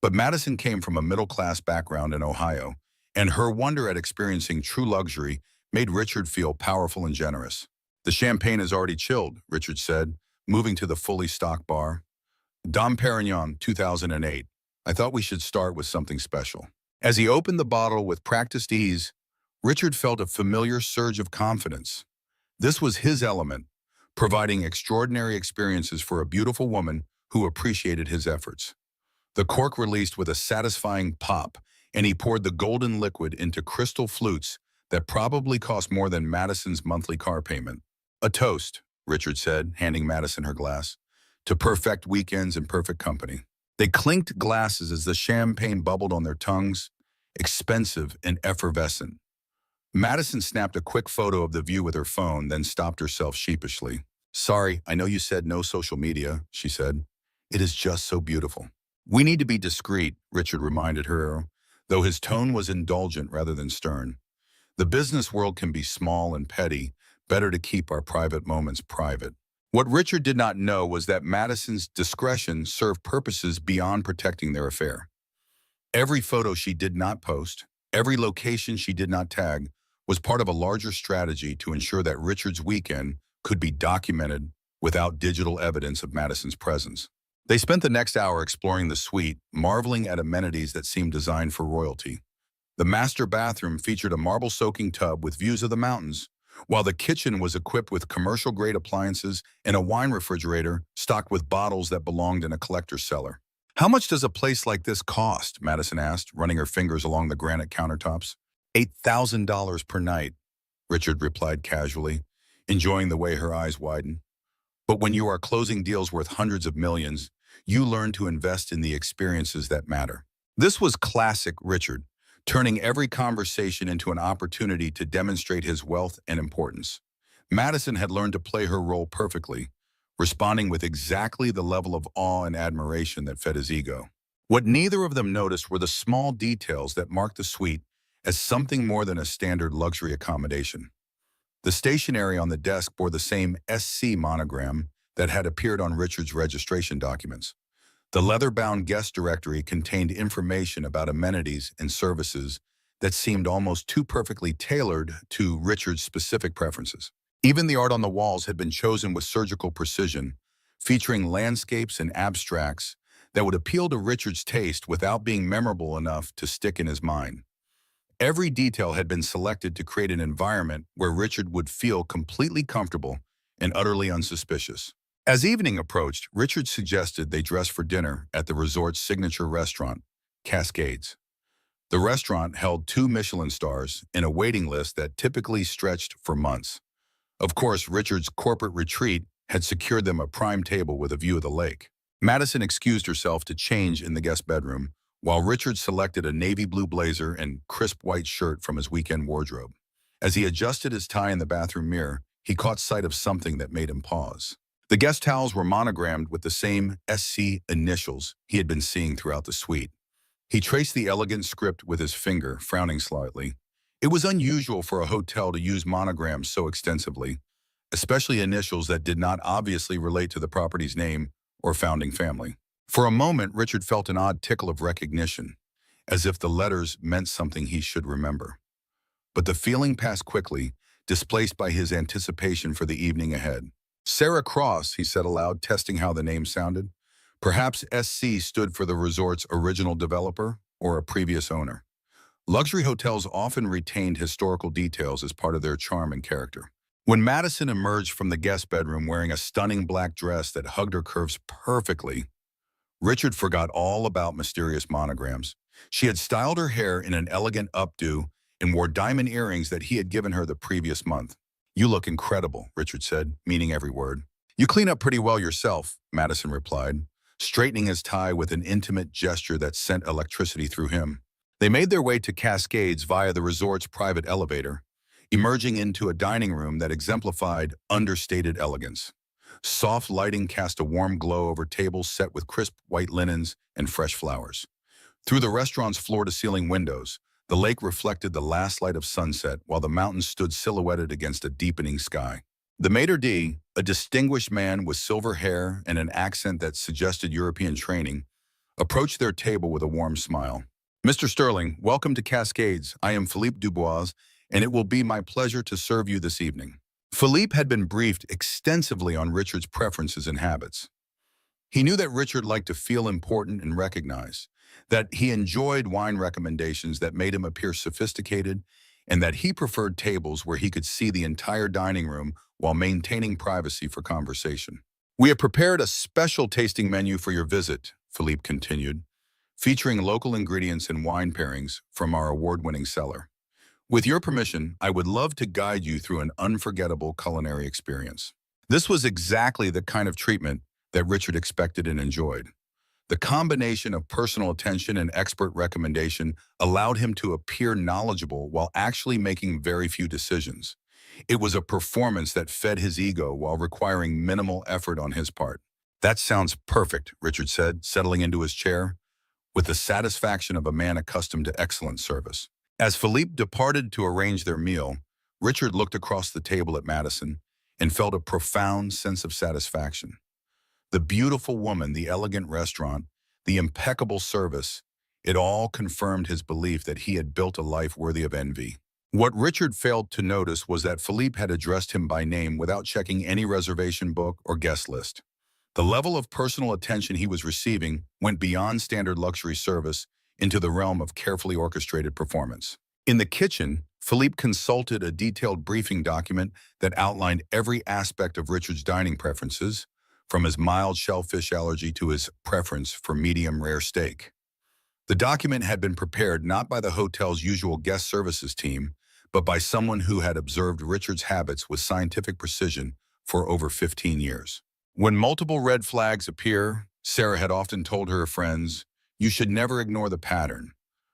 But Madison came from a middle-class background in Ohio, and her wonder at experiencing true luxury made Richard feel powerful and generous. "The champagne is already chilled," Richard said, moving to the fully stocked bar. "Dom Perignon, 2008. I thought we should start with something special." As he opened the bottle with practiced ease, Richard felt a familiar surge of confidence. This was his element, providing extraordinary experiences for a beautiful woman who appreciated his efforts. The cork released with a satisfying pop, and he poured the golden liquid into crystal flutes that probably cost more than Madison's monthly car payment. "A toast," Richard said, handing Madison her glass, "to perfect weekends and perfect company." They clinked glasses as the champagne bubbled on their tongues, expensive and effervescent. Madison snapped a quick photo of the view with her phone, then stopped herself sheepishly. "Sorry, I know you said no social media," she said. "It is just so beautiful." "We need to be discreet," Richard reminded her, though his tone was indulgent rather than stern. "The business world can be small and petty. Better to keep our private moments private." What Richard did not know was that Madison's discretion served purposes beyond protecting their affair. Every photo she did not post, every location she did not tag, was part of a larger strategy to ensure that Richard's weekend could be documented without digital evidence of Madison's presence. They spent the next hour exploring the suite, marveling at amenities that seemed designed for royalty. The master bathroom featured a marble-soaking tub with views of the mountains, while the kitchen was equipped with commercial-grade appliances and a wine refrigerator stocked with bottles that belonged in a collector's cellar. "How much does a place like this cost?" Madison asked, running her fingers along the granite countertops. $8,000 per night, Richard replied casually, enjoying the way her eyes widened. But when you are closing deals worth hundreds of millions, you learn to invest in the experiences that matter. This was classic Richard, turning every conversation into an opportunity to demonstrate his wealth and importance. Madison had learned to play her role perfectly, responding with exactly the level of awe and admiration that fed his ego. What neither of them noticed were the small details that marked the suite as something more than a standard luxury accommodation. The stationery on the desk bore the same SC monogram that had appeared on Richard's registration documents. The leather-bound guest directory contained information about amenities and services that seemed almost too perfectly tailored to Richard's specific preferences. Even the art on the walls had been chosen with surgical precision, featuring landscapes and abstracts that would appeal to Richard's taste without being memorable enough to stick in his mind. Every detail had been selected to create an environment where Richard would feel completely comfortable and utterly unsuspicious. As evening approached, Richard suggested they dress for dinner at the resort's signature restaurant, Cascades. The restaurant held 2 Michelin stars and a waiting list that typically stretched for months. Of course, Richard's corporate retreat had secured them a prime table with a view of the lake. Madison excused herself to change in the guest bedroom, while Richard selected a navy blue blazer and crisp white shirt from his weekend wardrobe. As he adjusted his tie in the bathroom mirror, he caught sight of something that made him pause. The guest towels were monogrammed with the same SC initials he had been seeing throughout the suite. He traced the elegant script with his finger, frowning slightly. It was unusual for a hotel to use monograms so extensively, especially initials that did not obviously relate to the property's name or founding family. For a moment, Richard felt an odd tickle of recognition, as if the letters meant something he should remember. But the feeling passed quickly, displaced by his anticipation for the evening ahead. Sarah Cross, he said aloud, testing how the name sounded. Perhaps SC stood for the resort's original developer or a previous owner. Luxury hotels often retained historical details as part of their charm and character. When Madison emerged from the guest bedroom wearing a stunning black dress that hugged her curves perfectly, Richard forgot all about mysterious monograms. She had styled her hair in an elegant updo and wore diamond earrings that he had given her the previous month. "You look incredible," Richard said, meaning every word. "You clean up pretty well yourself," Madison replied, straightening his tie with an intimate gesture that sent electricity through him. They made their way to Cascades via the resort's private elevator, emerging into a dining room that exemplified understated elegance. Soft lighting cast a warm glow over tables set with crisp white linens and fresh flowers. Through the restaurant's floor-to-ceiling windows, the lake reflected the last light of sunset while the mountains stood silhouetted against a deepening sky. The maitre d', a distinguished man with silver hair and an accent that suggested European training, approached their table with a warm smile. "Mr. Sterling, welcome to Cascades. I am Philippe Dubois, and it will be my pleasure to serve you this evening." Philippe had been briefed extensively on Richard's preferences and habits. He knew that Richard liked to feel important and recognized, that he enjoyed wine recommendations that made him appear sophisticated, and that he preferred tables where he could see the entire dining room while maintaining privacy for conversation. "We have prepared a special tasting menu for your visit," Philippe continued, featuring local ingredients and wine pairings from our award-winning cellar. "With your permission, I would love to guide you through an unforgettable culinary experience." This was exactly the kind of treatment that Richard expected and enjoyed. The combination of personal attention and expert recommendation allowed him to appear knowledgeable while actually making very few decisions. It was a performance that fed his ego while requiring minimal effort on his part. "That sounds perfect," Richard said, settling into his chair, with the satisfaction of a man accustomed to excellent service. As Philippe departed to arrange their meal, Richard looked across the table at Madison and felt a profound sense of satisfaction. The beautiful woman, the elegant restaurant, the impeccable service, it all confirmed his belief that he had built a life worthy of envy. What Richard failed to notice was that Philippe had addressed him by name without checking any reservation book or guest list. The level of personal attention he was receiving went beyond standard luxury service into the realm of carefully orchestrated performance. In the kitchen, Philippe consulted a detailed briefing document that outlined every aspect of Richard's dining preferences, from his mild shellfish allergy to his preference for medium rare steak. The document had been prepared not by the hotel's usual guest services team, but by someone who had observed Richard's habits with scientific precision for over 15 years. When multiple red flags appear, Sarah had often told her friends, you should never ignore the pattern.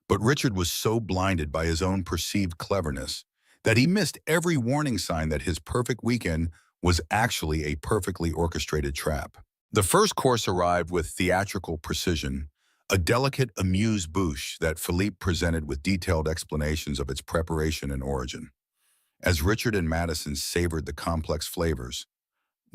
But Richard was so blinded by his own perceived cleverness that he missed every warning sign that his perfect weekend was actually a perfectly orchestrated trap. The first course arrived with theatrical precision, a delicate amuse-bouche that Philippe presented with detailed explanations of its preparation and origin. As Richard and Madison savored the complex flavors,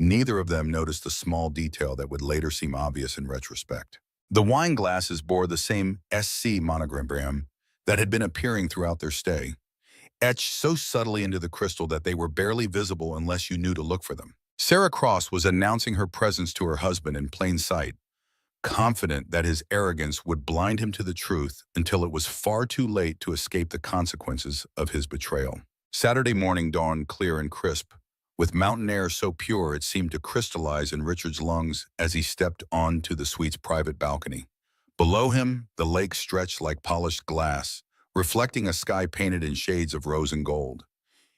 neither of them noticed the small detail that would later seem obvious in retrospect. The wine glasses bore the same SC monogram that had been appearing throughout their stay, etched so subtly into the crystal that they were barely visible unless you knew to look for them. Sarah Cross was announcing her presence to her husband in plain sight, confident that his arrogance would blind him to the truth until it was far too late to escape the consequences of his betrayal. Saturday morning dawned clear and crisp, with mountain air so pure it seemed to crystallize in Richard's lungs as he stepped onto the suite's private balcony. Below him, the lake stretched like polished glass, reflecting a sky painted in shades of rose and gold.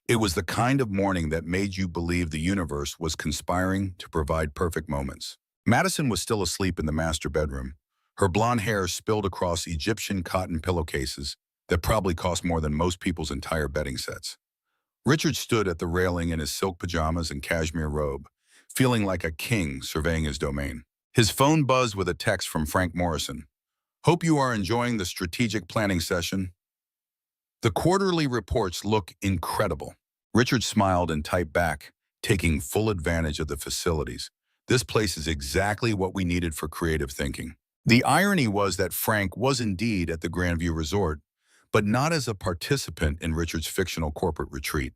It was the kind of morning that made you believe the universe was conspiring to provide perfect moments. Madison was still asleep in the master bedroom, her blonde hair spilled across Egyptian cotton pillowcases that probably cost more than most people's entire bedding sets. Richard stood at the railing in his silk pajamas and cashmere robe, feeling like a king surveying his domain. His phone buzzed with a text from Frank Morrison. Hope you are enjoying the strategic planning session. The quarterly reports look incredible. Richard smiled and typed back, taking full advantage of the facilities. This place is exactly what we needed for creative thinking. The irony was that Frank was indeed at the Grandview Resort, but not as a participant in Richard's fictional corporate retreat.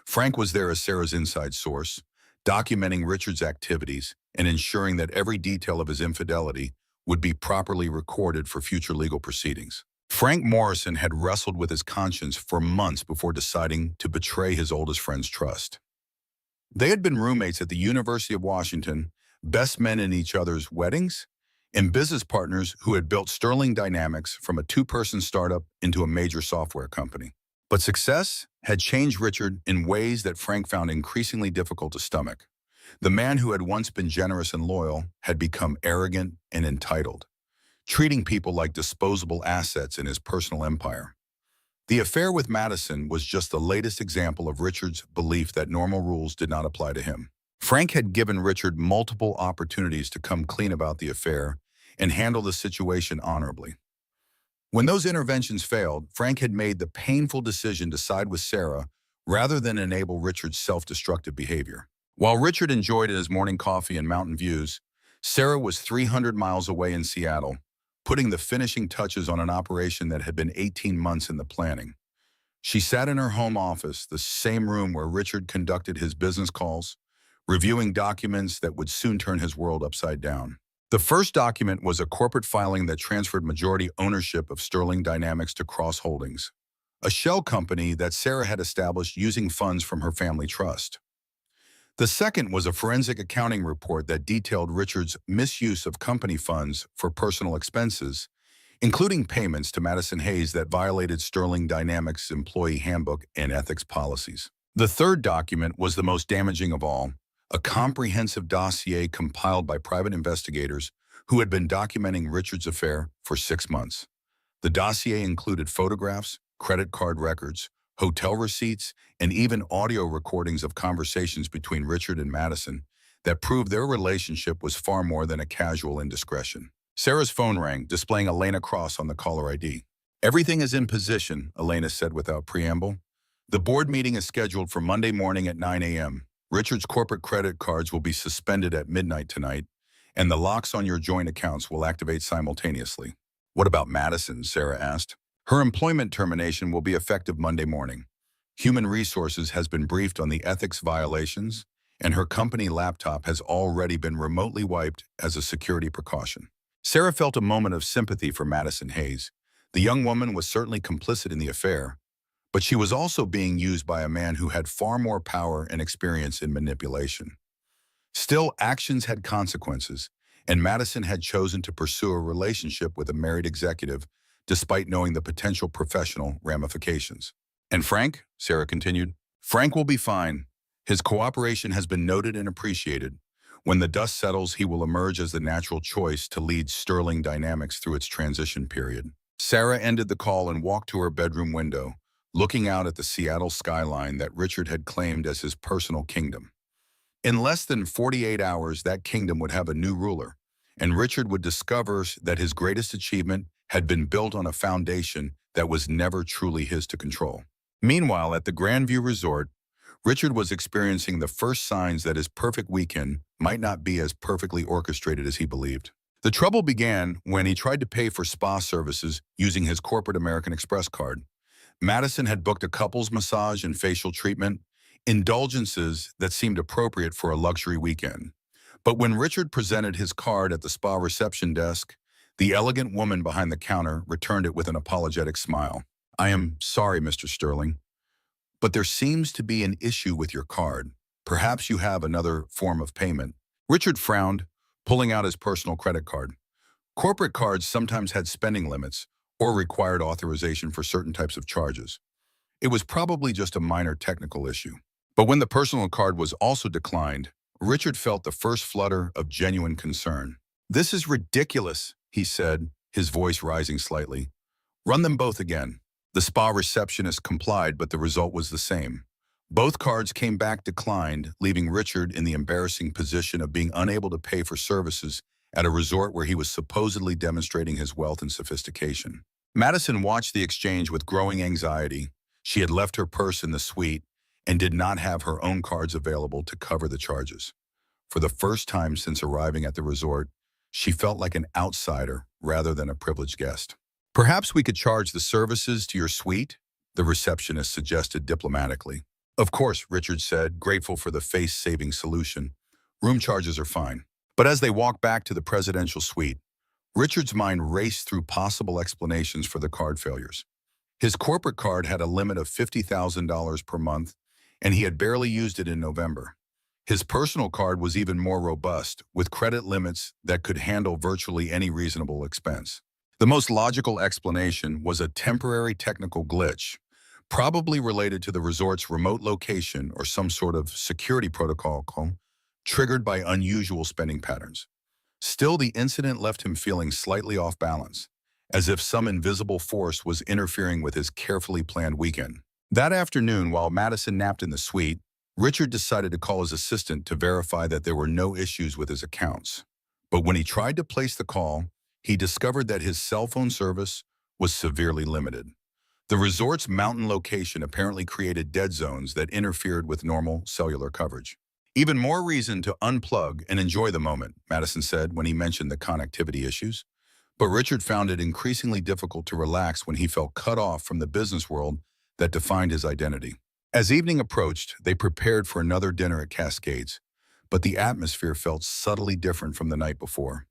Frank was there as Sarah's inside source, documenting Richard's activities and ensuring that every detail of his infidelity would be properly recorded for future legal proceedings. Frank Morrison had wrestled with his conscience for months before deciding to betray his oldest friend's trust. They had been roommates at the University of Washington, best men in each other's weddings, and business partners who had built Sterling Dynamics from a two-person startup into a major software company. But success had changed Richard in ways that Frank found increasingly difficult to stomach. The man who had once been generous and loyal had become arrogant and entitled, treating people like disposable assets in his personal empire. The affair with Madison was just the latest example of Richard's belief that normal rules did not apply to him. Frank had given Richard multiple opportunities to come clean about the affair and handle the situation honorably. When those interventions failed, Frank had made the painful decision to side with Sarah rather than enable Richard's self-destructive behavior. While Richard enjoyed his morning coffee and mountain views, Sarah was 300 miles away in Seattle, putting the finishing touches on an operation that had been 18 months in the planning. She sat in her home office, the same room where Richard conducted his business calls, reviewing documents that would soon turn his world upside down. The first document was a corporate filing that transferred majority ownership of Sterling Dynamics to Cross Holdings, a shell company that Sarah had established using funds from her family trust. The second was a forensic accounting report that detailed Richard's misuse of company funds for personal expenses, including payments to Madison Hayes that violated Sterling Dynamics' employee handbook and ethics policies. The third document was the most damaging of all, a comprehensive dossier compiled by private investigators who had been documenting Richard's affair for 6 months. The dossier included photographs, credit card records, hotel receipts, and even audio recordings of conversations between Richard and Madison that proved their relationship was far more than a casual indiscretion. Sarah's phone rang, displaying Elena Cross on the caller ID. Everything is in position, Elena said without preamble. The board meeting is scheduled for Monday morning at 9 a.m. Richard's corporate credit cards will be suspended at midnight tonight, and the locks on your joint accounts will activate simultaneously. What about Madison? Sarah asked. Her employment termination will be effective Monday morning. Human Resources has been briefed on the ethics violations, and her company laptop has already been remotely wiped as a security precaution. Sarah felt a moment of sympathy for Madison Hayes. The young woman was certainly complicit in the affair, but she was also being used by a man who had far more power and experience in manipulation. Still, actions had consequences, and Madison had chosen to pursue a relationship with a married executive despite knowing the potential professional ramifications. And Frank, Sarah continued, Frank will be fine. His cooperation has been noted and appreciated. When the dust settles, he will emerge as the natural choice to lead Sterling Dynamics through its transition period. Sarah ended the call and walked to her bedroom window, looking out at the Seattle skyline that Richard had claimed as his personal kingdom. In less than 48 hours, that kingdom would have a new ruler, and Richard would discover that his greatest achievement had been built on a foundation that was never truly his to control. Meanwhile, at the Grandview Resort, Richard was experiencing the first signs that his perfect weekend might not be as perfectly orchestrated as he believed. The trouble began when he tried to pay for spa services using his corporate American Express card. Madison had booked a couples massage and facial treatment, indulgences that seemed appropriate for a luxury weekend. But when Richard presented his card at the spa reception desk, the elegant woman behind the counter returned it with an apologetic smile. "I am sorry, Mr. Sterling, but there seems to be an issue with your card. Perhaps you have another form of payment." Richard frowned, pulling out his personal credit card. Corporate cards sometimes had spending limits or required authorization for certain types of charges. It was probably just a minor technical issue. But when the personal card was also declined, Richard felt the first flutter of genuine concern. "This is ridiculous," he said, his voice rising slightly. "Run them both again." The spa receptionist complied, but the result was the same. Both cards came back declined, leaving Richard in the embarrassing position of being unable to pay for services at a resort where he was supposedly demonstrating his wealth and sophistication. Madison watched the exchange with growing anxiety. She had left her purse in the suite and did not have her own cards available to cover the charges. For the first time since arriving at the resort, she felt like an outsider rather than a privileged guest. "Perhaps we could charge the services to your suite," the receptionist suggested diplomatically. "Of course," Richard said, grateful for the face-saving solution. "Room charges are fine." But as they walked back to the presidential suite, Richard's mind raced through possible explanations for the card failures. His corporate card had a limit of $50,000 per month, and he had barely used it in November. His personal card was even more robust, with credit limits that could handle virtually any reasonable expense. The most logical explanation was a temporary technical glitch, probably related to the resort's remote location or some sort of security protocol triggered by unusual spending patterns. Still, the incident left him feeling slightly off balance, as if some invisible force was interfering with his carefully planned weekend. That afternoon, while Madison napped in the suite, Richard decided to call his assistant to verify that there were no issues with his accounts. But when he tried to place the call, he discovered that his cell phone service was severely limited. The resort's mountain location apparently created dead zones that interfered with normal cellular coverage. "Even more reason to unplug and enjoy the moment," Madison said when he mentioned the connectivity issues. But Richard found it increasingly difficult to relax when he felt cut off from the business world that defined his identity. As evening approached, they prepared for another dinner at Cascades, but the atmosphere felt subtly different from the night before.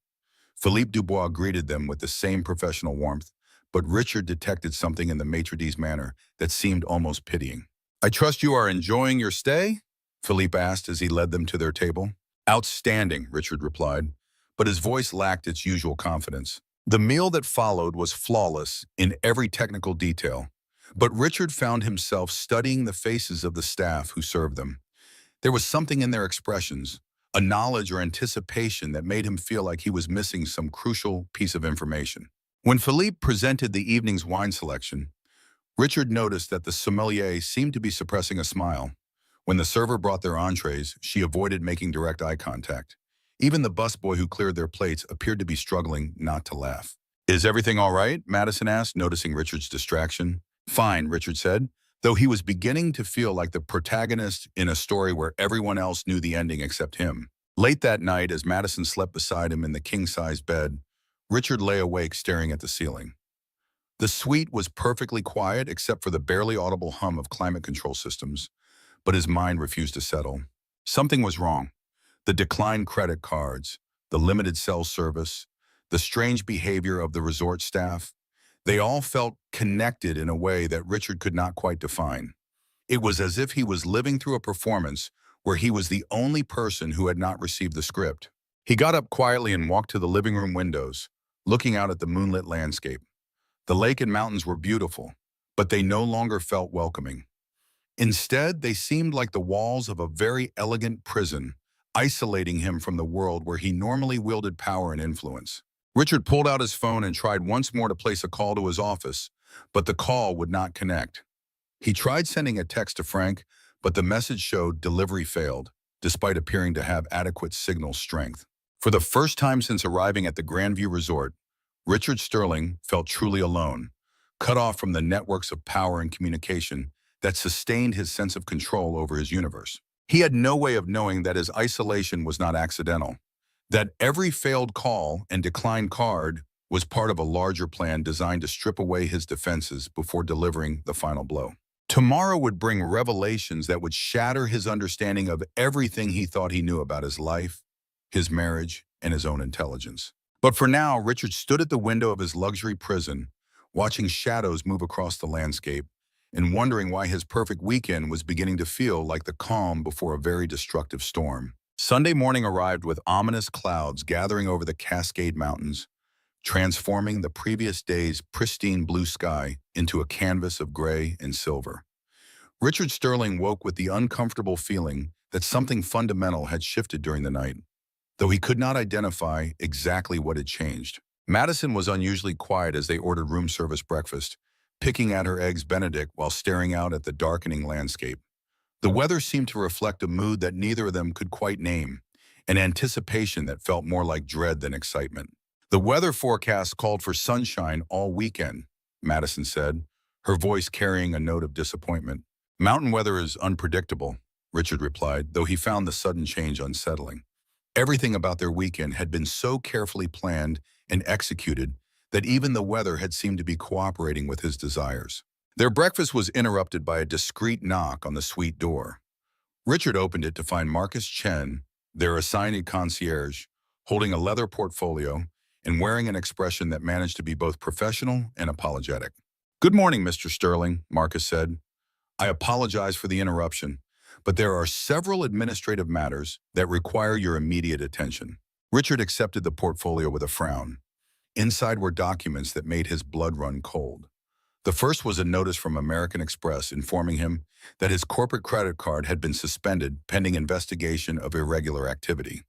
Philippe Dubois greeted them with the same professional warmth, but Richard detected something in the maitre d's manner that seemed almost pitying. "I trust you are enjoying your stay?" Philippe asked as he led them to their table. "Outstanding," Richard replied, but his voice lacked its usual confidence. The meal that followed was flawless in every technical detail, but Richard found himself studying the faces of the staff who served them. There was something in their expressions, a knowledge or anticipation that made him feel like he was missing some crucial piece of information. When Philippe presented the evening's wine selection, Richard noticed that the sommelier seemed to be suppressing a smile. When the server brought their entrees, she avoided making direct eye contact. Even the busboy who cleared their plates appeared to be struggling not to laugh. "Is everything all right?" Madison asked, noticing Richard's distraction. "Fine," Richard said, though he was beginning to feel like the protagonist in a story where everyone else knew the ending except him. Late that night, as Madison slept beside him in the king-size bed, Richard lay awake staring at the ceiling. The suite was perfectly quiet except for the barely audible hum of climate control systems, but his mind refused to settle. Something was wrong. The declined credit cards, the limited cell service, the strange behavior of the resort staff, they all felt connected in a way that Richard could not quite define. It was as if he was living through a performance where he was the only person who had not received the script. He got up quietly and walked to the living room windows, looking out at the moonlit landscape. The lake and mountains were beautiful, but they no longer felt welcoming. Instead, they seemed like the walls of a very elegant prison, isolating him from the world where he normally wielded power and influence. Richard pulled out his phone and tried once more to place a call to his office, but the call would not connect. He tried sending a text to Frank, but the message showed delivery failed, despite appearing to have adequate signal strength. For the first time since arriving at the Grandview Resort, Richard Sterling felt truly alone, cut off from the networks of power and communication that sustained his sense of control over his universe. He had no way of knowing that his isolation was not accidental, that every failed call and declined card was part of a larger plan designed to strip away his defenses before delivering the final blow. Tomorrow would bring revelations that would shatter his understanding of everything he thought he knew about his life, his marriage, and his own intelligence. But for now, Richard stood at the window of his luxury prison, watching shadows move across the landscape, and wondering why his perfect weekend was beginning to feel like the calm before a very destructive storm. Sunday morning arrived with ominous clouds gathering over the Cascade Mountains, transforming the previous day's pristine blue sky into a canvas of gray and silver. Richard Sterling woke with the uncomfortable feeling that something fundamental had shifted during the night, though he could not identify exactly what had changed. Madison was unusually quiet as they ordered room service breakfast, picking at her eggs Benedict while staring out at the darkening landscape. The weather seemed to reflect a mood that neither of them could quite name, an anticipation that felt more like dread than excitement. The weather forecast called for sunshine all weekend, Madison said, her voice carrying a note of disappointment. Mountain weather is unpredictable, Richard replied, though he found the sudden change unsettling. Everything about their weekend had been so carefully planned and executed that even the weather had seemed to be cooperating with his desires. Their breakfast was interrupted by a discreet knock on the suite door. Richard opened it to find Marcus Chen, their assigned concierge, holding a leather portfolio and wearing an expression that managed to be both professional and apologetic. "Good morning, Mr. Sterling," Marcus said. "I apologize for the interruption, but there are several administrative matters that require your immediate attention." Richard accepted the portfolio with a frown. Inside were documents that made his blood run cold. The first was a notice from American Express informing him that his corporate credit card had been suspended pending investigation of irregular activity.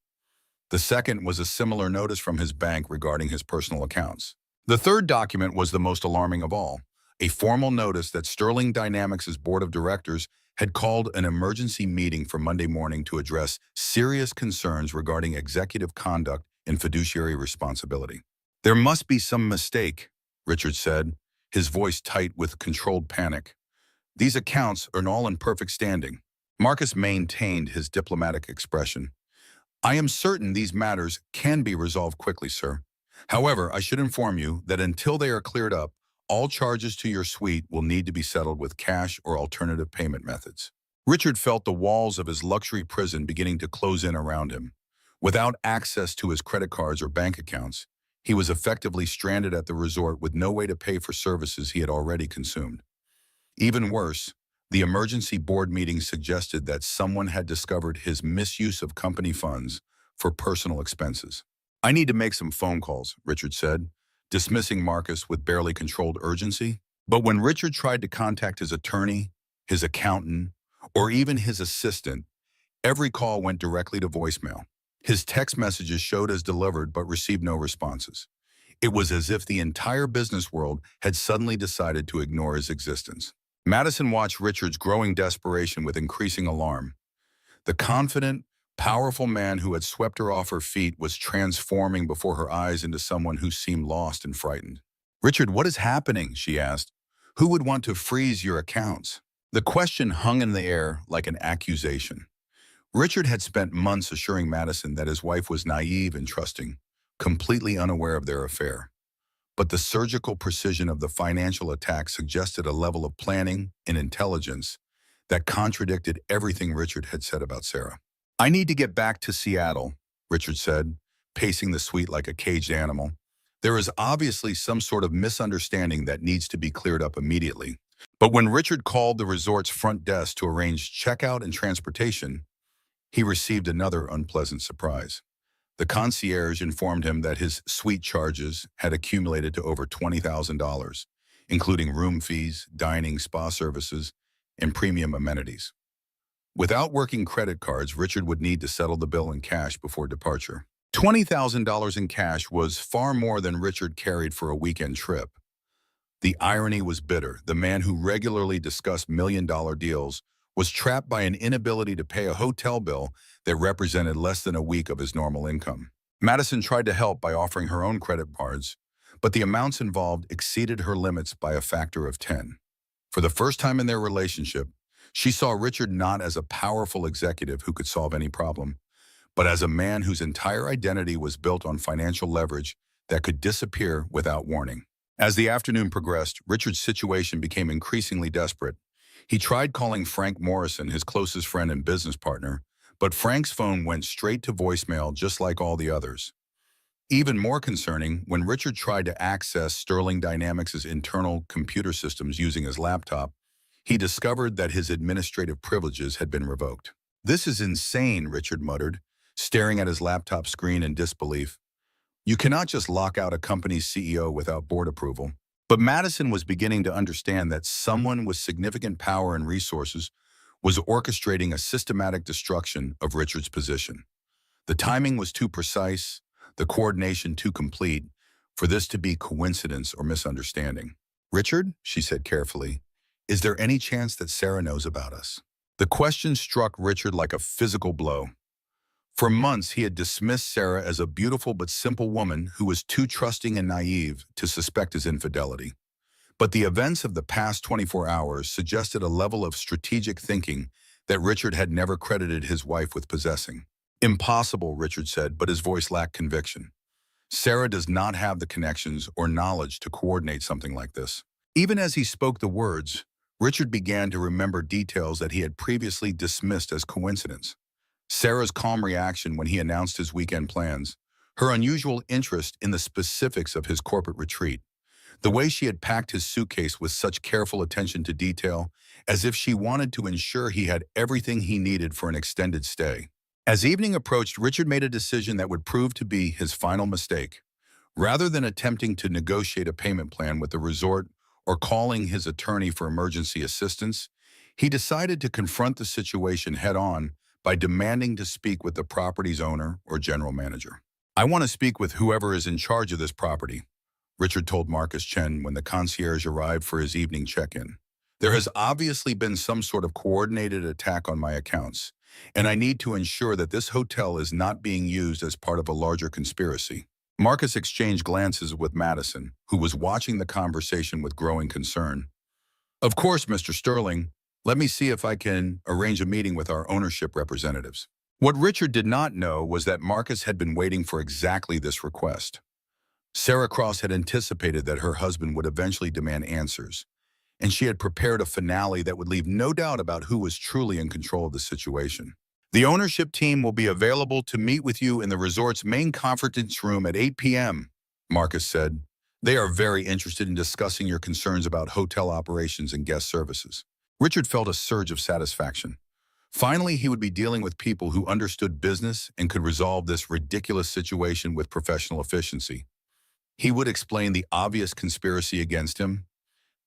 The second was a similar notice from his bank regarding his personal accounts. The third document was the most alarming of all, a formal notice that Sterling Dynamics' board of directors had called an emergency meeting for Monday morning to address serious concerns regarding executive conduct and fiduciary responsibility. "There must be some mistake," Richard said, his voice tight with controlled panic. "These accounts are all in perfect standing." Marcus maintained his diplomatic expression. "I am certain these matters can be resolved quickly, sir. However, I should inform you that until they are cleared up, all charges to your suite will need to be settled with cash or alternative payment methods." Richard felt the walls of his luxury prison beginning to close in around him. Without access to his credit cards or bank accounts, he was effectively stranded at the resort with no way to pay for services he had already consumed. Even worse, the emergency board meeting suggested that someone had discovered his misuse of company funds for personal expenses. "I need to make some phone calls," Richard said, dismissing Marcus with barely controlled urgency. But when Richard tried to contact his attorney, his accountant, or even his assistant, every call went directly to voicemail. His text messages showed as delivered but received no responses. It was as if the entire business world had suddenly decided to ignore his existence. Madison watched Richard's growing desperation with increasing alarm. The confident, powerful man who had swept her off her feet was transforming before her eyes into someone who seemed lost and frightened. "Richard, what is happening?" she asked. "Who would want to freeze your accounts?" The question hung in the air like an accusation. Richard had spent months assuring Madison that his wife was naive and trusting, completely unaware of their affair. But the surgical precision of the financial attack suggested a level of planning and intelligence that contradicted everything Richard had said about Sarah. "I need to get back to Seattle," Richard said, pacing the suite like a caged animal. "There is obviously some sort of misunderstanding that needs to be cleared up immediately." But when Richard called the resort's front desk to arrange checkout and transportation, he received another unpleasant surprise. The concierge informed him that his suite charges had accumulated to over $20,000, including room fees, dining, spa services, and premium amenities. Without working credit cards, Richard would need to settle the bill in cash before departure. $20,000 in cash was far more than Richard carried for a weekend trip. The irony was bitter. The man who regularly discussed million-dollar deals was trapped by an inability to pay a hotel bill that represented less than a week of his normal income. Madison tried to help by offering her own credit cards, but the amounts involved exceeded her limits by a factor of 10. For the first time in their relationship, she saw Richard not as a powerful executive who could solve any problem, but as a man whose entire identity was built on financial leverage that could disappear without warning. As the afternoon progressed, Richard's situation became increasingly desperate. He tried calling Frank Morrison, his closest friend and business partner, but Frank's phone went straight to voicemail just like all the others. Even more concerning, when Richard tried to access Sterling Dynamics' internal computer systems using his laptop, he discovered that his administrative privileges had been revoked. "This is insane," Richard muttered, staring at his laptop screen in disbelief. "You cannot just lock out a company's CEO without board approval." But Madison was beginning to understand that someone with significant power and resources was orchestrating a systematic destruction of Richard's position. The timing was too precise, the coordination too complete, for this to be coincidence or misunderstanding. "Richard," she said carefully, "is there any chance that Sarah knows about us?" The question struck Richard like a physical blow. For months, he had dismissed Sarah as a beautiful but simple woman who was too trusting and naive to suspect his infidelity. But the events of the past 24 hours suggested a level of strategic thinking that Richard had never credited his wife with possessing. "Impossible," Richard said, but his voice lacked conviction. "Sarah does not have the connections or knowledge to coordinate something like this." Even as he spoke the words, Richard began to remember details that he had previously dismissed as coincidence. Sarah's calm reaction when he announced his weekend plans, her unusual interest in the specifics of his corporate retreat, the way she had packed his suitcase with such careful attention to detail, as if she wanted to ensure he had everything he needed for an extended stay. As evening approached, Richard made a decision that would prove to be his final mistake. Rather than attempting to negotiate a payment plan with the resort or calling his attorney for emergency assistance, he decided to confront the situation head-on by demanding to speak with the property's owner or general manager. "I want to speak with whoever is in charge of this property," Richard told Marcus Chen when the concierge arrived for his evening check-in. "There has obviously been some sort of coordinated attack on my accounts, and I need to ensure that this hotel is not being used as part of a larger conspiracy." Marcus exchanged glances with Madison, who was watching the conversation with growing concern. "Of course, Mr. Sterling. Let me see if I can arrange a meeting with our ownership representatives." What Richard did not know was that Marcus had been waiting for exactly this request. Sarah Cross had anticipated that her husband would eventually demand answers, and she had prepared a finale that would leave no doubt about who was truly in control of the situation. "The ownership team will be available to meet with you in the resort's main conference room at 8 p.m., Marcus said. "They are very interested in discussing your concerns about hotel operations and guest services." Richard felt a surge of satisfaction. Finally, he would be dealing with people who understood business and could resolve this ridiculous situation with professional efficiency. He would explain the obvious conspiracy against him,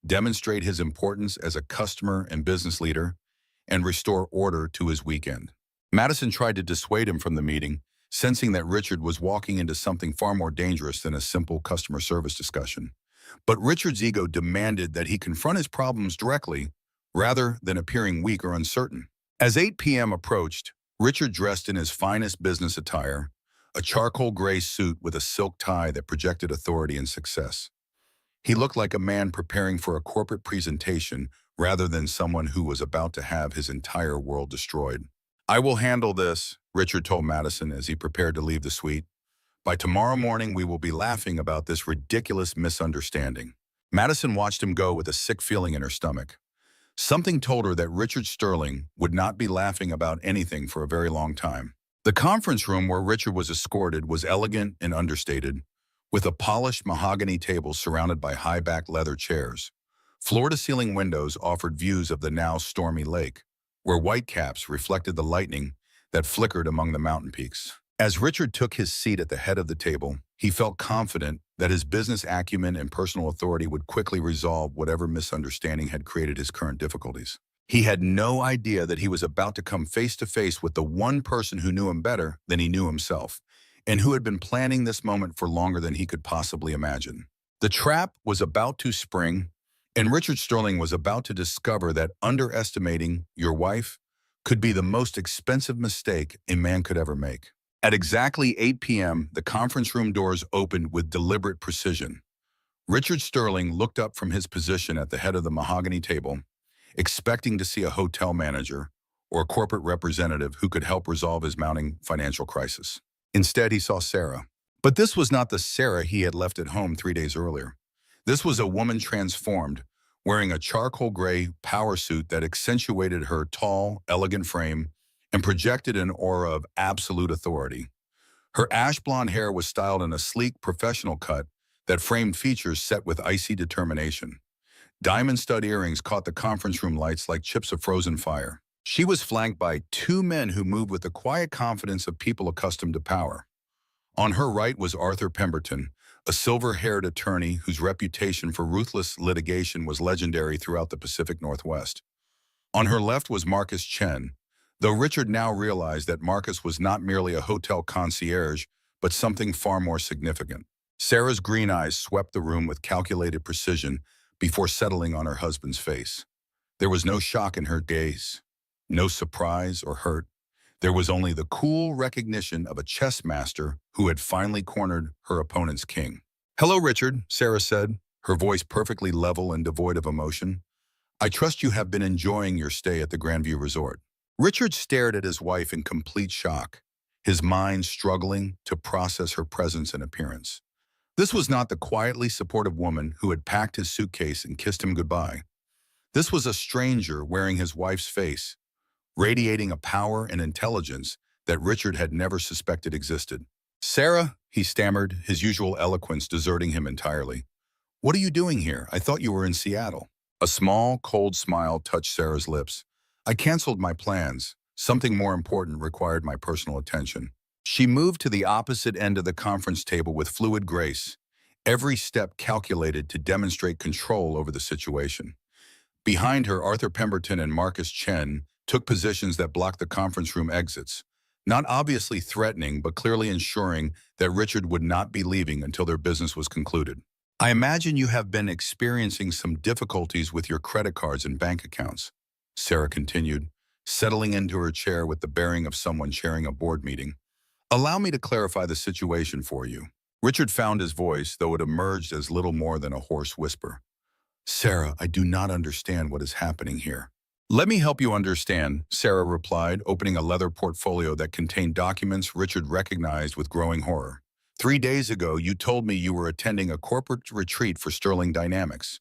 demonstrate his importance as a customer and business leader, and restore order to his weekend. Madison tried to dissuade him from the meeting, sensing that Richard was walking into something far more dangerous than a simple customer service discussion. But Richard's ego demanded that he confront his problems directly, rather than appearing weak or uncertain. As 8 p.m. approached, Richard dressed in his finest business attire, a charcoal gray suit with a silk tie that projected authority and success. He looked like a man preparing for a corporate presentation rather than someone who was about to have his entire world destroyed. "I will handle this," Richard told Madison as he prepared to leave the suite. "By tomorrow morning, we will be laughing about this ridiculous misunderstanding." Madison watched him go with a sick feeling in her stomach. Something told her that Richard Sterling would not be laughing about anything for a very long time. The conference room where Richard was escorted was elegant and understated, with a polished mahogany table surrounded by high-backed leather chairs. Floor-to-ceiling windows offered views of the now stormy lake, where whitecaps reflected the lightning that flickered among the mountain peaks. As Richard took his seat at the head of the table, he felt confident that his business acumen and personal authority would quickly resolve whatever misunderstanding had created his current difficulties. He had no idea that he was about to come face to face with the one person who knew him better than he knew himself, and who had been planning this moment for longer than he could possibly imagine. The trap was about to spring, and Richard Sterling was about to discover that underestimating your wife could be the most expensive mistake a man could ever make. At exactly 8 p.m., the conference room doors opened with deliberate precision. Richard Sterling looked up from his position at the head of the mahogany table, expecting to see a hotel manager or a corporate representative who could help resolve his mounting financial crisis. Instead, he saw Sarah. But this was not the Sarah he had left at home 3 days earlier. This was a woman transformed, wearing a charcoal gray power suit that accentuated her tall, elegant frame and projected an aura of absolute authority. Her ash blonde hair was styled in a sleek, professional cut that framed features set with icy determination. Diamond stud earrings caught the conference room lights like chips of frozen fire. She was flanked by two men who moved with the quiet confidence of people accustomed to power. On her right was Arthur Pemberton, a silver-haired attorney whose reputation for ruthless litigation was legendary throughout the Pacific Northwest. On her left was Marcus Chen, though Richard now realized that Marcus was not merely a hotel concierge, but something far more significant. Sarah's green eyes swept the room with calculated precision before settling on her husband's face. There was no shock in her gaze, no surprise or hurt. There was only the cool recognition of a chess master who had finally cornered her opponent's king. "Hello, Richard," Sarah said, her voice perfectly level and devoid of emotion. "I trust you have been enjoying your stay at the Grandview Resort." Richard stared at his wife in complete shock, his mind struggling to process her presence and appearance. This was not the quietly supportive woman who had packed his suitcase and kissed him goodbye. This was a stranger wearing his wife's face, radiating a power and intelligence that Richard had never suspected existed. "Sarah," he stammered, his usual eloquence deserting him entirely. "What are you doing here? I thought you were in Seattle." A small, cold smile touched Sarah's lips. "I canceled my plans. Something more important required my personal attention." She moved to the opposite end of the conference table with fluid grace, every step calculated to demonstrate control over the situation. Behind her, Arthur Pemberton and Marcus Chen took positions that blocked the conference room exits, not obviously threatening, but clearly ensuring that Richard would not be leaving until their business was concluded. "I imagine you have been experiencing some difficulties with your credit cards and bank accounts," Sarah continued, settling into her chair with the bearing of someone chairing a board meeting. "Allow me to clarify the situation for you." Richard found his voice, though it emerged as little more than a hoarse whisper. "Sarah, I do not understand what is happening here." "Let me help you understand," Sarah replied, opening a leather portfolio that contained documents Richard recognized with growing horror. 3 days ago, you told me you were attending a corporate retreat for Sterling Dynamics.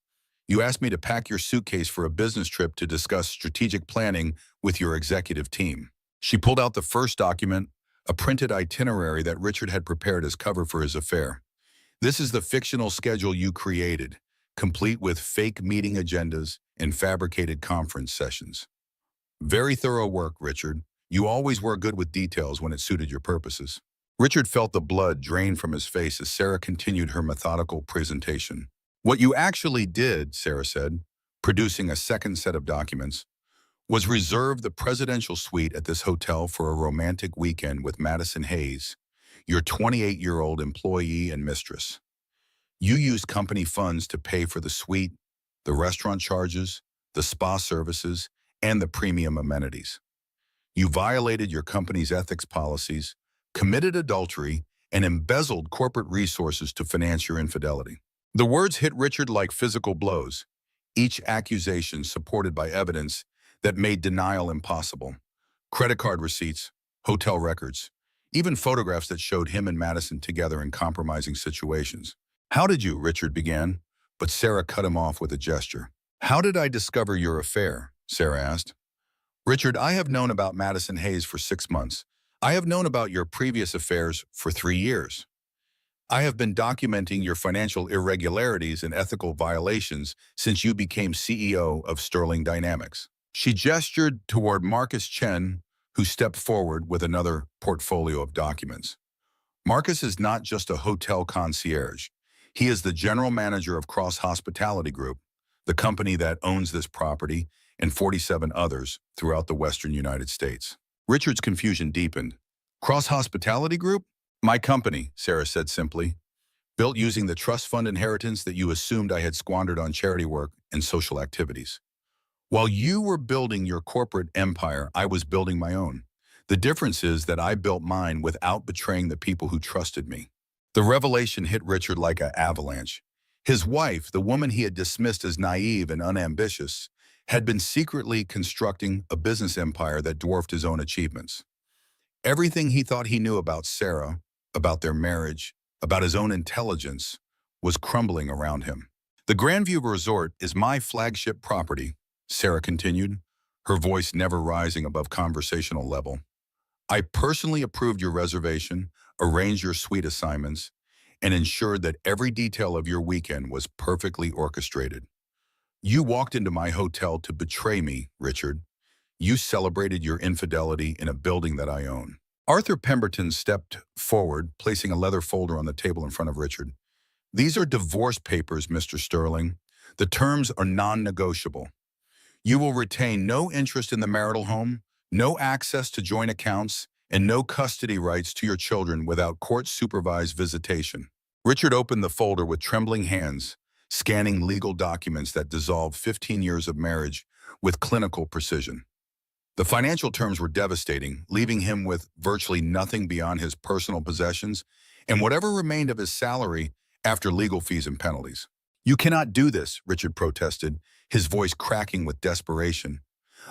You asked me to pack your suitcase for a business trip to discuss strategic planning with your executive team." She pulled out the first document, a printed itinerary that Richard had prepared as cover for his affair. "This is the fictional schedule you created, complete with fake meeting agendas and fabricated conference sessions." "Very thorough work, Richard. You always were good with details when it suited your purposes." Richard felt the blood drain from his face as Sarah continued her methodical presentation. "What you actually did," Sarah said, producing a second set of documents, "was reserve the presidential suite at this hotel for a romantic weekend with Madison Hayes, your 28-year-old employee and mistress. You used company funds to pay for the suite, the restaurant charges, the spa services, and the premium amenities. You violated your company's ethics policies, committed adultery, and embezzled corporate resources to finance your infidelity." The words hit Richard like physical blows, each accusation supported by evidence that made denial impossible. Credit card receipts, hotel records, even photographs that showed him and Madison together in compromising situations. "How did you?" Richard began, but Sarah cut him off with a gesture. "How did I discover your affair?" Sarah asked. "Richard, I have known about Madison Hayes for 6 months. I have known about your previous affairs for 3 years. I have been documenting your financial irregularities and ethical violations since you became CEO of Sterling Dynamics." She gestured toward Marcus Chen, who stepped forward with another portfolio of documents. "Marcus is not just a hotel concierge. He is the general manager of Cross Hospitality Group, the company that owns this property and 47 others throughout the western United States. Richard's confusion deepened. Cross Hospitality Group? My company, Sarah said simply, built using the trust fund inheritance that you assumed I had squandered on charity work and social activities. While you were building your corporate empire, I was building my own. The difference is that I built mine without betraying the people who trusted me. The revelation hit Richard like an avalanche. His wife, the woman he had dismissed as naive and unambitious, had been secretly constructing a business empire that dwarfed his own achievements. Everything he thought he knew about Sarah, about their marriage, about his own intelligence, was crumbling around him. The Grandview Resort is my flagship property, Sarah continued, her voice never rising above conversational level. I personally approved your reservation, arranged your suite assignments, and ensured that every detail of your weekend was perfectly orchestrated. You walked into my hotel to betray me, Richard. You celebrated your infidelity in a building that I own. Arthur Pemberton stepped forward, placing a leather folder on the table in front of Richard. These are divorce papers, Mr. Sterling. The terms are non-negotiable. You will retain no interest in the marital home, no access to joint accounts, and no custody rights to your children without court-supervised visitation. Richard opened the folder with trembling hands, scanning legal documents that dissolved 15 years of marriage with clinical precision. The financial terms were devastating, leaving him with virtually nothing beyond his personal possessions and whatever remained of his salary after legal fees and penalties. You cannot do this, Richard protested, his voice cracking with desperation.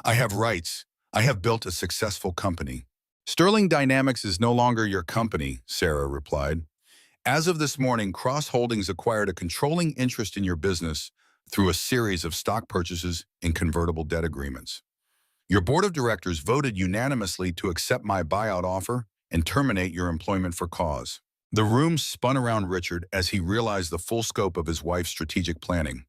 I have rights. I have built a successful company. Sterling Dynamics is no longer your company, Sarah replied. As of this morning, Cross Holdings acquired a controlling interest in your business through a series of stock purchases and convertible debt agreements. Your board of directors voted unanimously to accept my buyout offer and terminate your employment for cause. The room spun around Richard as he realized the full scope of his wife's strategic planning.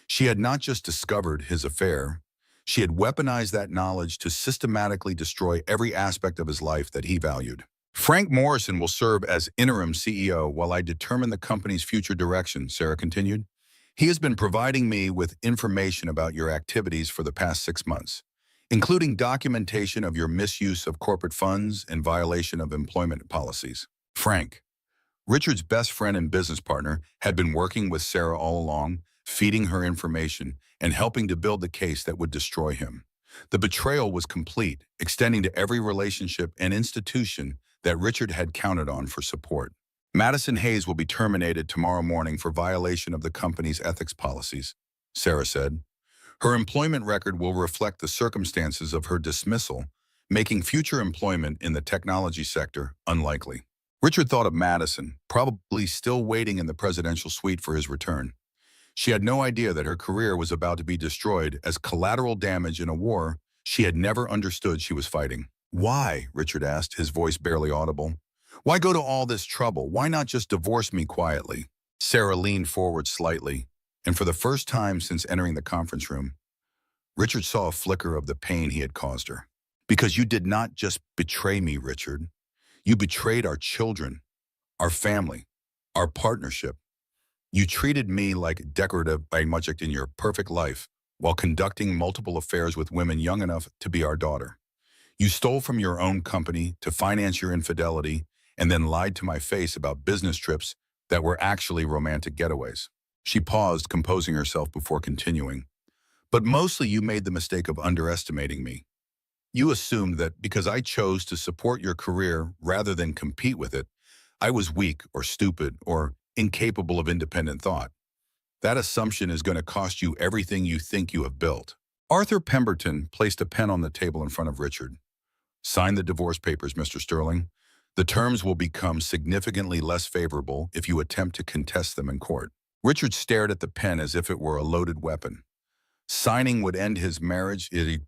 She had not just discovered his affair, she had weaponized that knowledge to systematically destroy every aspect of his life that he valued. Frank Morrison will serve as interim CEO while I determine the company's future direction, Sarah continued. He has been providing me with information about your activities for the past 6 months, including documentation of your misuse of corporate funds and violation of employment policies. Frank, Richard's best friend and business partner, had been working with Sarah all along, feeding her information and helping to build the case that would destroy him. The betrayal was complete, extending to every relationship and institution that Richard had counted on for support. Madison Hayes will be terminated tomorrow morning for violation of the company's ethics policies, Sarah said. Her employment record will reflect the circumstances of her dismissal, making future employment in the technology sector unlikely. Richard thought of Madison, probably still waiting in the presidential suite for his return. She had no idea that her career was about to be destroyed as collateral damage in a war she had never understood she was fighting. Why? Richard asked, his voice barely audible. Why go to all this trouble? Why not just divorce me quietly? Sarah leaned forward slightly, and for the first time since entering the conference room, Richard saw a flicker of the pain he had caused her. Because you did not just betray me, Richard. You betrayed our children, our family, our partnership. You treated me like a decorative object in your perfect life while conducting multiple affairs with women young enough to be our daughter. You stole from your own company to finance your infidelity and then lied to my face about business trips that were actually romantic getaways. She paused, composing herself before continuing. But mostly you made the mistake of underestimating me. You assumed that because I chose to support your career rather than compete with it, I was weak or stupid or incapable of independent thought. That assumption is going to cost you everything you think you have built. Arthur Pemberton placed a pen on the table in front of Richard. Sign the divorce papers, Mr. Sterling. The terms will become significantly less favorable if you attempt to contest them in court. Richard stared at the pen as if it were a loaded weapon. Signing would end his marriage, his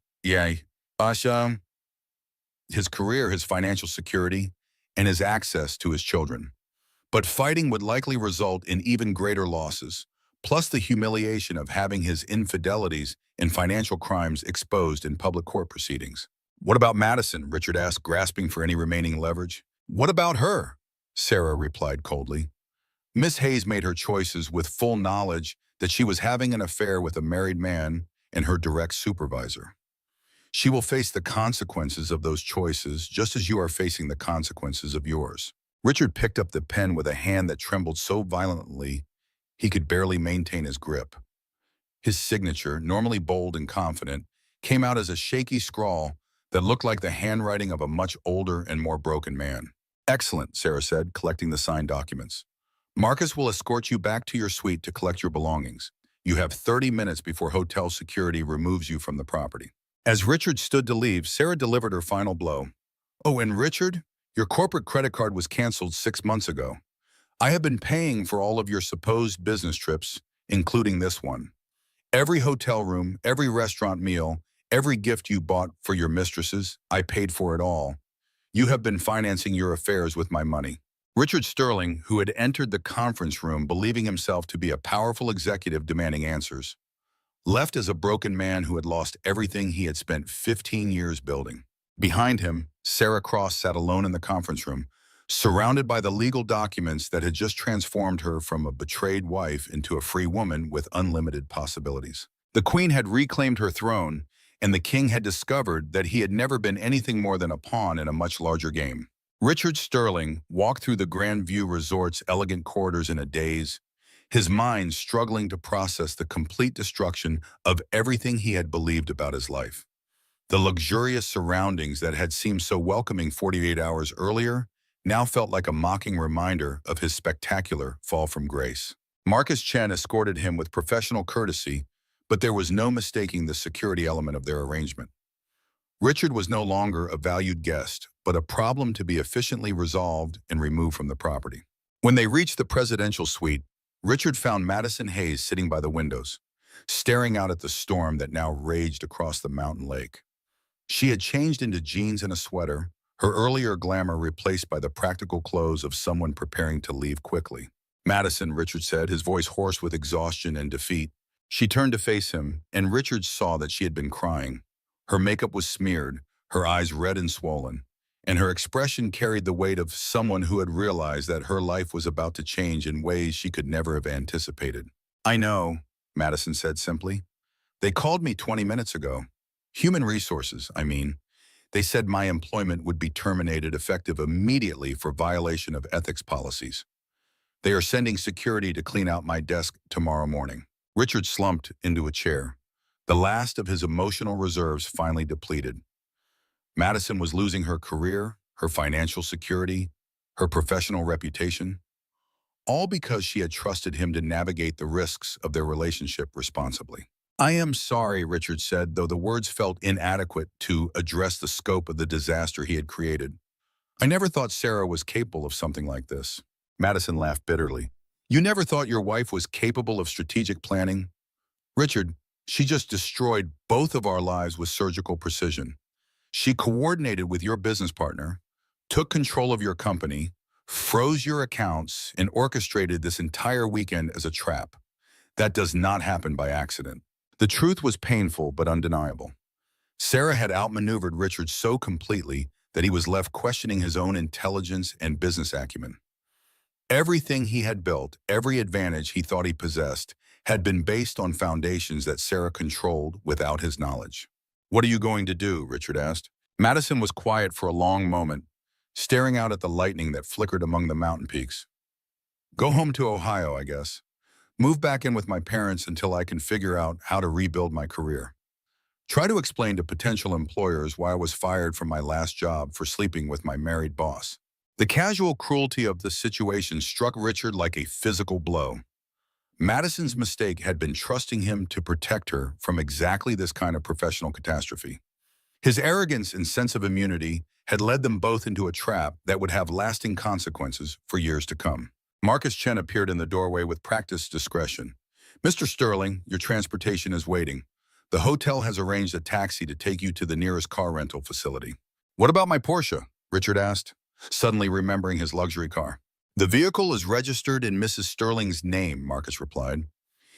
career, his financial security, and his access to his children. But fighting would likely result in even greater losses, plus the humiliation of having his infidelities and financial crimes exposed in public court proceedings. What about Madison? Richard asked, grasping for any remaining leverage. What about her? Sarah replied coldly. Miss Hayes made her choices with full knowledge that she was having an affair with a married man and her direct supervisor. She will face the consequences of those choices just as you are facing the consequences of yours. Richard picked up the pen with a hand that trembled so violently he could barely maintain his grip. His signature, normally bold and confident, came out as a shaky scrawl that looked like the handwriting of a much older and more broken man. "Excellent," Sarah said, collecting the signed documents. "Marcus will escort you back to your suite to collect your belongings. You have 30 minutes before hotel security removes you from the property." As Richard stood to leave, Sarah delivered her final blow. "Oh, and Richard, your corporate credit card was canceled 6 months ago. I have been paying for all of your supposed business trips, including this one. Every hotel room, every restaurant meal, every gift you bought for your mistresses, I paid for it all. You have been financing your affairs with my money." Richard Sterling, who had entered the conference room believing himself to be a powerful executive demanding answers, left as a broken man who had lost everything he had spent 15 years building. Behind him, Sarah Cross sat alone in the conference room, surrounded by the legal documents that had just transformed her from a betrayed wife into a free woman with unlimited possibilities. The queen had reclaimed her throne, and the king had discovered that he had never been anything more than a pawn in a much larger game. Richard Sterling walked through the Grand View Resort's elegant corridors in a daze, his mind struggling to process the complete destruction of everything he had believed about his life. The luxurious surroundings that had seemed so welcoming 48 hours earlier now felt like a mocking reminder of his spectacular fall from grace. Marcus Chen escorted him with professional courtesy, but there was no mistaking the security element of their arrangement. Richard was no longer a valued guest, but a problem to be efficiently resolved and removed from the property. When they reached the presidential suite, Richard found Madison Hayes sitting by the windows, staring out at the storm that now raged across the mountain lake. She had changed into jeans and a sweater, her earlier glamour replaced by the practical clothes of someone preparing to leave quickly. "Madison," Richard said, his voice hoarse with exhaustion and defeat. She turned to face him, and Richard saw that she had been crying. Her makeup was smeared, her eyes red and swollen, and her expression carried the weight of someone who had realized that her life was about to change in ways she could never have anticipated. "I know," Madison said simply. "They called me 20 minutes ago. Human resources, I mean. They said my employment would be terminated effective immediately for violation of ethics policies. They are sending security to clean out my desk tomorrow morning." Richard slumped into a chair, the last of his emotional reserves finally depleted. Madison was losing her career, her financial security, her professional reputation, all because she had trusted him to navigate the risks of their relationship responsibly. "I am sorry," Richard said, though the words felt inadequate to address the scope of the disaster he had created. "I never thought Sarah was capable of something like this." Madison laughed bitterly. "You never thought your wife was capable of strategic planning? Richard, she just destroyed both of our lives with surgical precision. She coordinated with your business partner, took control of your company, froze your accounts, and orchestrated this entire weekend as a trap. That does not happen by accident." The truth was painful but undeniable. Sarah had outmaneuvered Richard so completely that he was left questioning his own intelligence and business acumen. Everything he had built, every advantage he thought he possessed, had been based on foundations that Sarah controlled without his knowledge. "What are you going to do?" Richard asked. Madison was quiet for a long moment, staring out at the lightning that flickered among the mountain peaks. "Go home to Ohio, I guess. Move back in with my parents until I can figure out how to rebuild my career. Try to explain to potential employers why I was fired from my last job for sleeping with my married boss." The casual cruelty of the situation struck Richard like a physical blow. Madison's mistake had been trusting him to protect her from exactly this kind of professional catastrophe. His arrogance and sense of immunity had led them both into a trap that would have lasting consequences for years to come. Marcus Chen appeared in the doorway with practiced discretion. "Mr. Sterling, your transportation is waiting. The hotel has arranged a taxi to take you to the nearest car rental facility." "What about my Porsche?" Richard asked, suddenly remembering his luxury car. "The vehicle is registered in Mrs. Sterling's name," Marcus replied.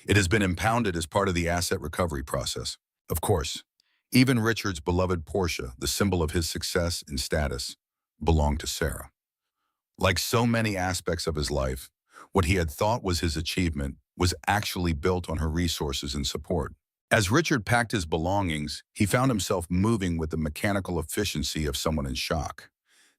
"It has been impounded as part of the asset recovery process." Of course, even Richard's beloved Porsche, the symbol of his success and status, belonged to Sarah. Like so many aspects of his life, what he had thought was his achievement was actually built on her resources and support. As Richard packed his belongings, he found himself moving with the mechanical efficiency of someone in shock.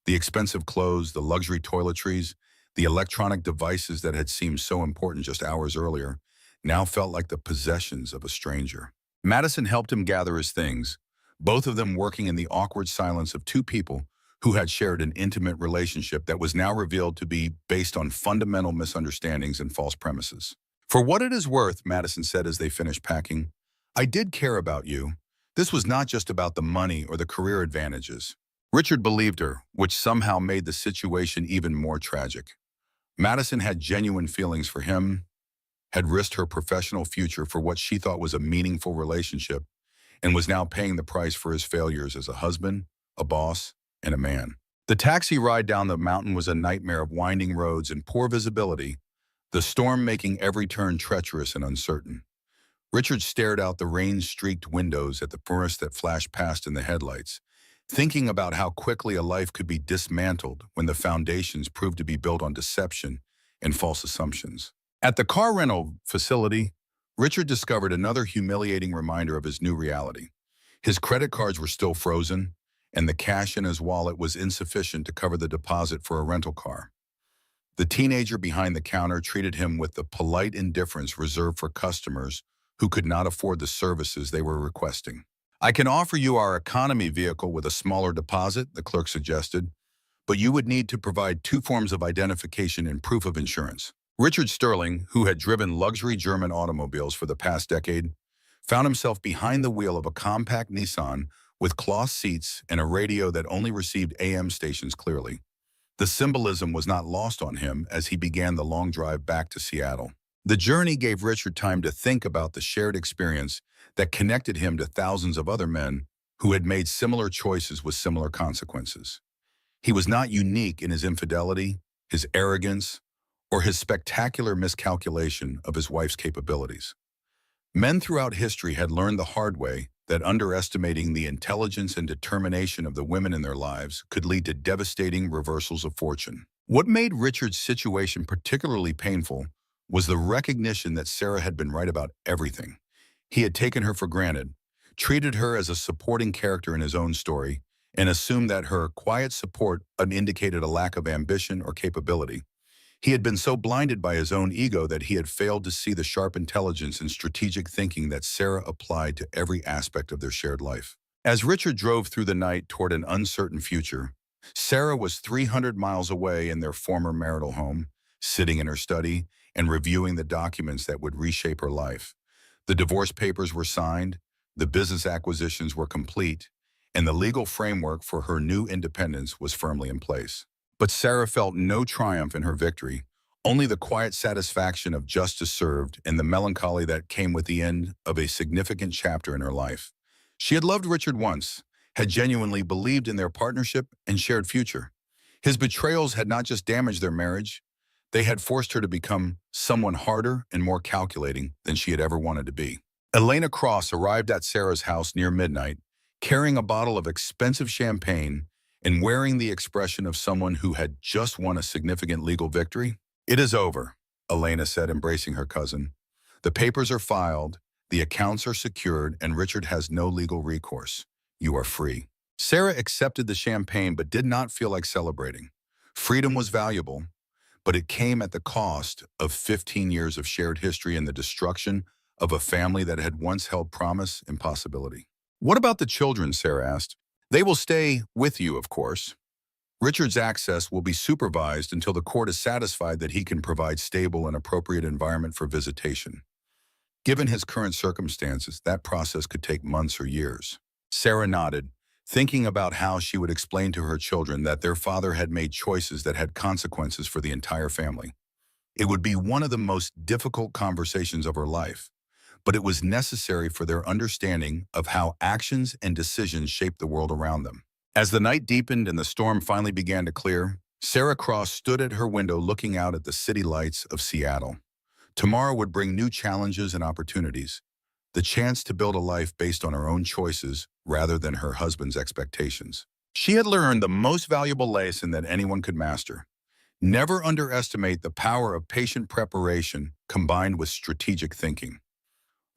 The expensive clothes, the luxury toiletries, the electronic devices that had seemed so important just hours earlier now felt like the possessions of a stranger. Madison helped him gather his things, both of them working in the awkward silence of two people who had shared an intimate relationship that was now revealed to be based on fundamental misunderstandings and false premises. For what it is worth, Madison said as they finished packing, I did care about you. This was not just about the money or the career advantages. Richard believed her, which somehow made the situation even more tragic. Madison had genuine feelings for him, had risked her professional future for what she thought was a meaningful relationship, and was now paying the price for his failures as a husband, a boss, and a man. The taxi ride down the mountain was a nightmare of winding roads and poor visibility, the storm making every turn treacherous and uncertain. Richard stared out the rain-streaked windows at the forest that flashed past in the headlights, thinking about how quickly a life could be dismantled when the foundations proved to be built on deception and false assumptions. At the car rental facility, Richard discovered another humiliating reminder of his new reality. His credit cards were still frozen, and the cash in his wallet was insufficient to cover the deposit for a rental car. The teenager behind the counter treated him with the polite indifference reserved for customers who could not afford the services they were requesting. I can offer you our economy vehicle with a smaller deposit, the clerk suggested, but you would need to provide two forms of identification and proof of insurance. Richard Sterling, who had driven luxury German automobiles for the past decade, found himself behind the wheel of a compact Nissan with cloth seats and a radio that only received AM stations clearly. The symbolism was not lost on him as he began the long drive back to Seattle. The journey gave Richard time to think about the shared experience that connected him to thousands of other men who had made similar choices with similar consequences. He was not unique in his infidelity, his arrogance, or his spectacular miscalculation of his wife's capabilities. Men throughout history had learned the hard way that underestimating the intelligence and determination of the women in their lives could lead to devastating reversals of fortune. What made Richard's situation particularly painful was the recognition that Sarah had been right about everything. He had taken her for granted, treated her as a supporting character in his own story, and assumed that her quiet support indicated a lack of ambition or capability. He had been so blinded by his own ego that he had failed to see the sharp intelligence and strategic thinking that Sarah applied to every aspect of their shared life. As Richard drove through the night toward an uncertain future, Sarah was 300 miles away in their former marital home, sitting in her study and reviewing the documents that would reshape her life. The divorce papers were signed, the business acquisitions were complete, and the legal framework for her new independence was firmly in place. But Sarah felt no triumph in her victory, only the quiet satisfaction of justice served and the melancholy that came with the end of a significant chapter in her life. She had loved Richard once, had genuinely believed in their partnership and shared future. His betrayals had not just damaged their marriage, they had forced her to become someone harder and more calculating than she had ever wanted to be. Elena Cross arrived at Sarah's house near midnight, carrying a bottle of expensive champagne and wearing the expression of someone who had just won a significant legal victory. It is over, Elena said, embracing her cousin. The papers are filed, the accounts are secured, and Richard has no legal recourse. You are free. Sarah accepted the champagne but did not feel like celebrating. Freedom was valuable, but it came at the cost of 15 years of shared history and the destruction of a family that had once held promise and possibility. What about the children, Sarah asked. They will stay with you, of course. Richard's access will be supervised until the court is satisfied that he can provide stable and appropriate environment for visitation. Given his current circumstances, that process could take months or years. Sarah nodded, thinking about how she would explain to her children that their father had made choices that had consequences for the entire family. It would be one of the most difficult conversations of her life, but it was necessary for their understanding of how actions and decisions shape the world around them. As the night deepened and the storm finally began to clear, Sarah Cross stood at her window looking out at the city lights of Seattle. Tomorrow would bring new challenges and opportunities, the chance to build a life based on her own choices rather than her husband's expectations. She had learned the most valuable lesson that anyone could master. Never underestimate the power of patient preparation combined with strategic thinking.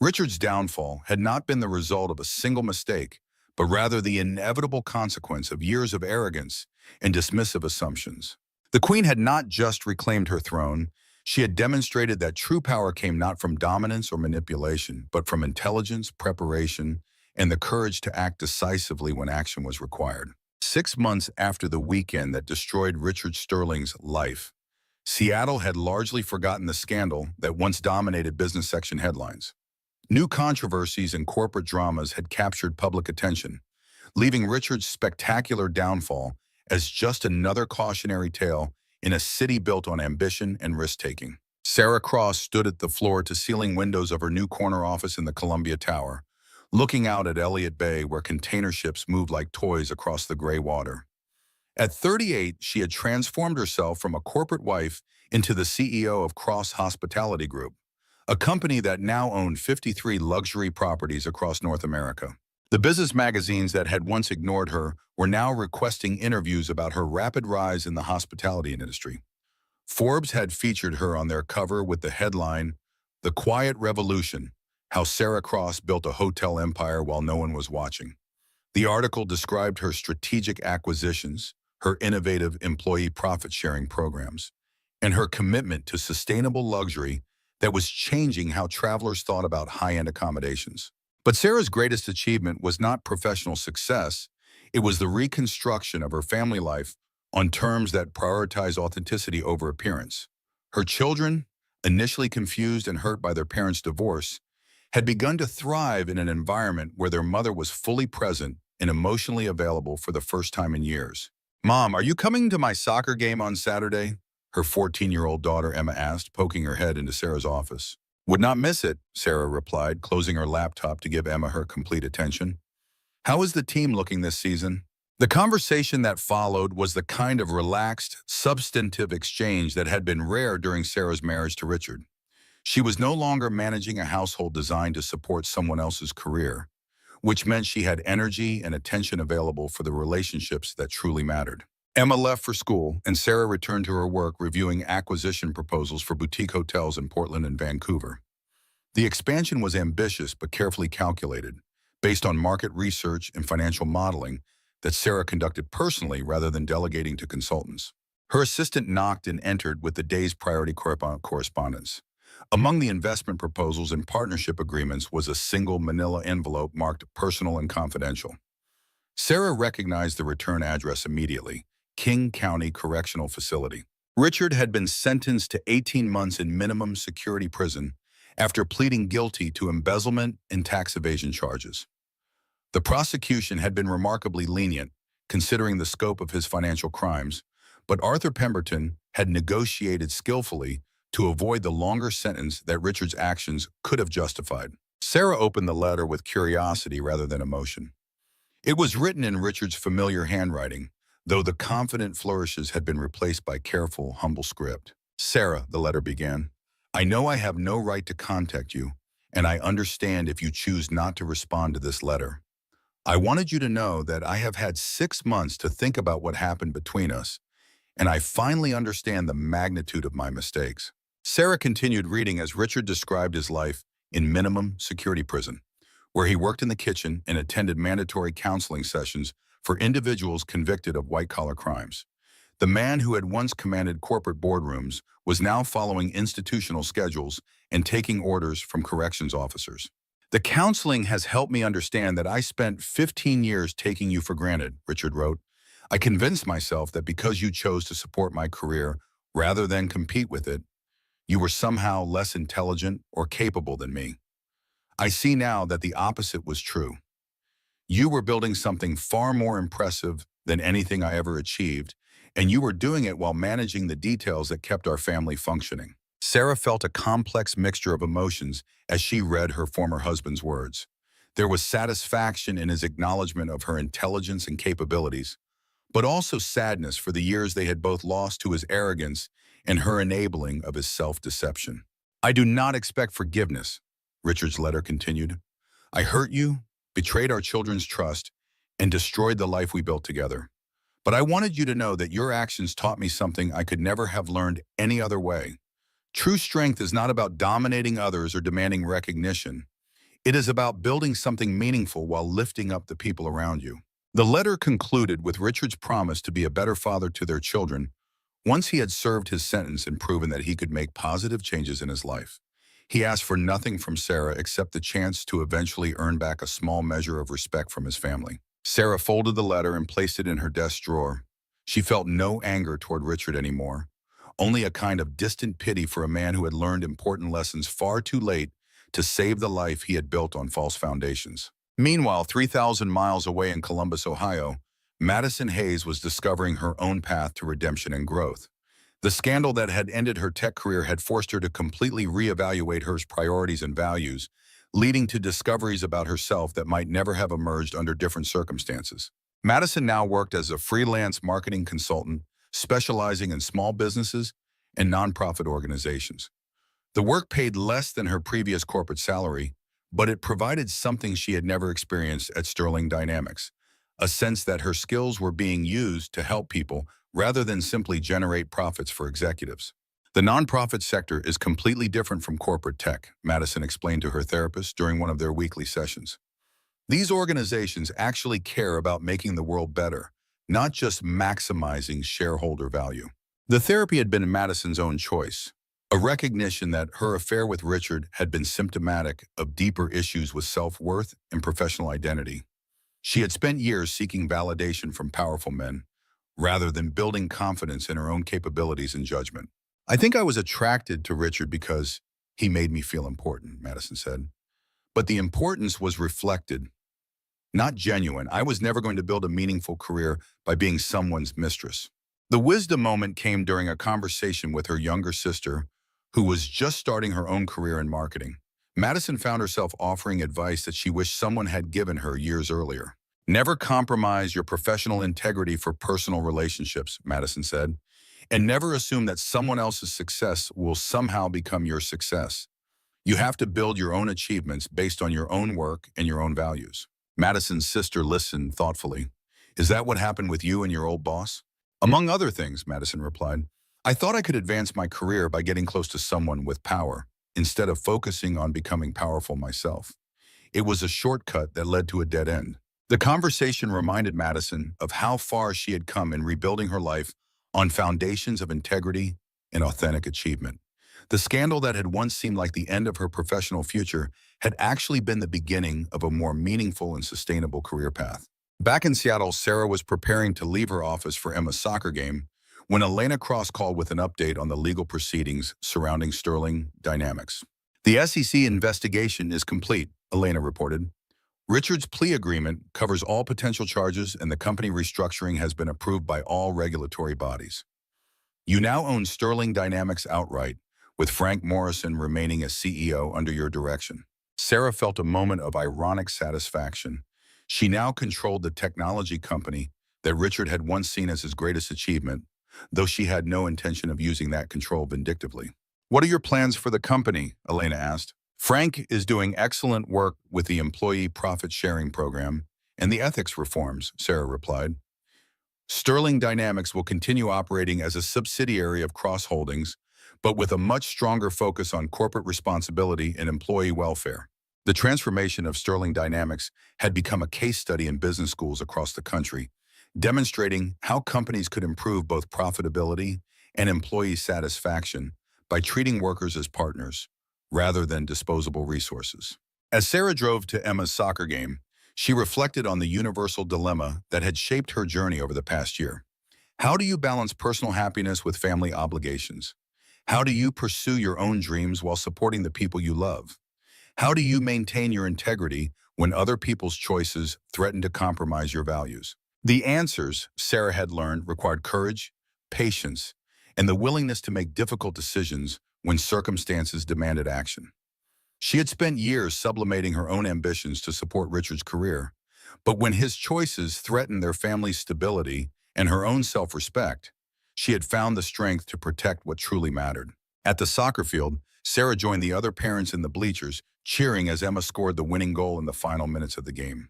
Richard's downfall had not been the result of a single mistake, but rather the inevitable consequence of years of arrogance and dismissive assumptions. The queen had not just reclaimed her throne, she had demonstrated that true power came not from dominance or manipulation, but from intelligence, preparation, and the courage to act decisively when action was required. 6 months after the weekend that destroyed Richard Sterling's life, Seattle had largely forgotten the scandal that once dominated business section headlines. New controversies and corporate dramas had captured public attention, leaving Richard's spectacular downfall as just another cautionary tale in a city built on ambition and risk-taking. Sarah Cross stood at the floor-to-ceiling windows of her new corner office in the Columbia Tower, looking out at Elliott Bay where container ships moved like toys across the gray water. At 38, she had transformed herself from a corporate wife into the CEO of Cross Hospitality Group, a company that now owned 53 luxury properties across North America. The business magazines that had once ignored her were now requesting interviews about her rapid rise in the hospitality industry. Forbes had featured her on their cover with the headline, "The Quiet Revolution: How Sarah Cross Built a Hotel Empire While No One Was Watching." The article described her strategic acquisitions, her innovative employee profit-sharing programs, and her commitment to sustainable luxury that was changing how travelers thought about high-end accommodations. But Sarah's greatest achievement was not professional success, it was the reconstruction of her family life on terms that prioritize authenticity over appearance. Her children, initially confused and hurt by their parents' divorce, had begun to thrive in an environment where their mother was fully present and emotionally available for the first time in years. "Mom, are you coming to my soccer game on Saturday?" her 14-year-old daughter Emma asked, poking her head into Sarah's office. "Would not miss it," Sarah replied, closing her laptop to give Emma her complete attention. "How is the team looking this season?" The conversation that followed was the kind of relaxed, substantive exchange that had been rare during Sarah's marriage to Richard. She was no longer managing a household designed to support someone else's career, which meant she had energy and attention available for the relationships that truly mattered. Emma left for school, and Sarah returned to her work reviewing acquisition proposals for boutique hotels in Portland and Vancouver. The expansion was ambitious but carefully calculated, based on market research and financial modeling that Sarah conducted personally rather than delegating to consultants. Her assistant knocked and entered with the day's priority correspondence. Among the investment proposals and partnership agreements was a single manila envelope marked personal and confidential. Sarah recognized the return address immediately: King County Correctional Facility. Richard had been sentenced to 18 months in minimum security prison after pleading guilty to embezzlement and tax evasion charges. The prosecution had been remarkably lenient, considering the scope of his financial crimes, but Arthur Pemberton had negotiated skillfully to avoid the longer sentence that Richard's actions could have justified. Sarah opened the letter with curiosity rather than emotion. It was written in Richard's familiar handwriting, though the confident flourishes had been replaced by careful, humble script. "Sarah," the letter began, "I know I have no right to contact you, and I understand if you choose not to respond to this letter. I wanted you to know that I have had 6 months to think about what happened between us, and I finally understand the magnitude of my mistakes." Sarah continued reading as Richard described his life in minimum security prison, where he worked in the kitchen and attended mandatory counseling sessions for individuals convicted of white-collar crimes. The man who had once commanded corporate boardrooms was now following institutional schedules and taking orders from corrections officers. "The counseling has helped me understand that I spent 15 years taking you for granted," Richard wrote. "I convinced myself that because you chose to support my career rather than compete with it, you were somehow less intelligent or capable than me. I see now that the opposite was true. You were building something far more impressive than anything I ever achieved, and you were doing it while managing the details that kept our family functioning." Sarah felt a complex mixture of emotions as she read her former husband's words. There was satisfaction in his acknowledgement of her intelligence and capabilities, but also sadness for the years they had both lost to his arrogance and her enabling of his self-deception. "I do not expect forgiveness," Richard's letter continued. "I hurt you, betrayed our children's trust, and destroyed the life we built together. But I wanted you to know that your actions taught me something I could never have learned any other way. True strength is not about dominating others or demanding recognition. It is about building something meaningful while lifting up the people around you. The letter concluded with Richard's promise to be a better father to their children once he had served his sentence and proven that he could make positive changes in his life. He asked for nothing from Sarah except the chance to eventually earn back a small measure of respect from his family. Sarah folded the letter and placed it in her desk drawer. She felt no anger toward Richard anymore, only a kind of distant pity for a man who had learned important lessons far too late to save the life he had built on false foundations. Meanwhile, 3,000 miles away in Columbus, Ohio, Madison Hayes was discovering her own path to redemption and growth. The scandal that had ended her tech career had forced her to completely reevaluate her priorities and values, leading to discoveries about herself that might never have emerged under different circumstances. Madison now worked as a freelance marketing consultant, specializing in small businesses and nonprofit organizations. The work paid less than her previous corporate salary, but it provided something she had never experienced at Sterling Dynamics, a sense that her skills were being used to help people rather than simply generate profits for executives. The nonprofit sector is completely different from corporate tech, Madison explained to her therapist during one of their weekly sessions. These organizations actually care about making the world better, not just maximizing shareholder value. The therapy had been Madison's own choice, a recognition that her affair with Richard had been symptomatic of deeper issues with self-worth and professional identity. She had spent years seeking validation from powerful men, rather than building confidence in her own capabilities and judgment. I think I was attracted to Richard because he made me feel important, Madison said. But the importance was reflected, not genuine. I was never going to build a meaningful career by being someone's mistress. The wisdom moment came during a conversation with her younger sister, who was just starting her own career in marketing. Madison found herself offering advice that she wished someone had given her years earlier. Never compromise your professional integrity for personal relationships, Madison said, and never assume that someone else's success will somehow become your success. You have to build your own achievements based on your own work and your own values. Madison's sister listened thoughtfully. Is that what happened with you and your old boss? Among other things, Madison replied. I thought I could advance my career by getting close to someone with power, instead of focusing on becoming powerful myself. It was a shortcut that led to a dead end. The conversation reminded Madison of how far she had come in rebuilding her life on foundations of integrity and authentic achievement. The scandal that had once seemed like the end of her professional future had actually been the beginning of a more meaningful and sustainable career path. Back in Seattle, Sarah was preparing to leave her office for Emma's soccer game when Elena Cross called with an update on the legal proceedings surrounding Sterling Dynamics. The SEC investigation is complete, Elena reported. Richard's plea agreement covers all potential charges and the company restructuring has been approved by all regulatory bodies. You now own Sterling Dynamics outright, with Frank Morrison remaining as CEO under your direction. Sarah felt a moment of ironic satisfaction. She now controlled the technology company that Richard had once seen as his greatest achievement, though she had no intention of using that control vindictively. What are your plans for the company? Elena asked. Frank is doing excellent work with the employee profit-sharing program and the ethics reforms, Sarah replied. Sterling Dynamics will continue operating as a subsidiary of Cross Holdings, but with a much stronger focus on corporate responsibility and employee welfare. The transformation of Sterling Dynamics had become a case study in business schools across the country, demonstrating how companies could improve both profitability and employee satisfaction by treating workers as partners, rather than disposable resources. As Sarah drove to Emma's soccer game, she reflected on the universal dilemma that had shaped her journey over the past year. How do you balance personal happiness with family obligations? How do you pursue your own dreams while supporting the people you love? How do you maintain your integrity when other people's choices threaten to compromise your values? The answers, Sarah had learned, required courage, patience, and the willingness to make difficult decisions when circumstances demanded action. She had spent years sublimating her own ambitions to support Richard's career, but when his choices threatened their family's stability and her own self-respect, she had found the strength to protect what truly mattered. At the soccer field, Sarah joined the other parents in the bleachers, cheering as Emma scored the winning goal in the final minutes of the game.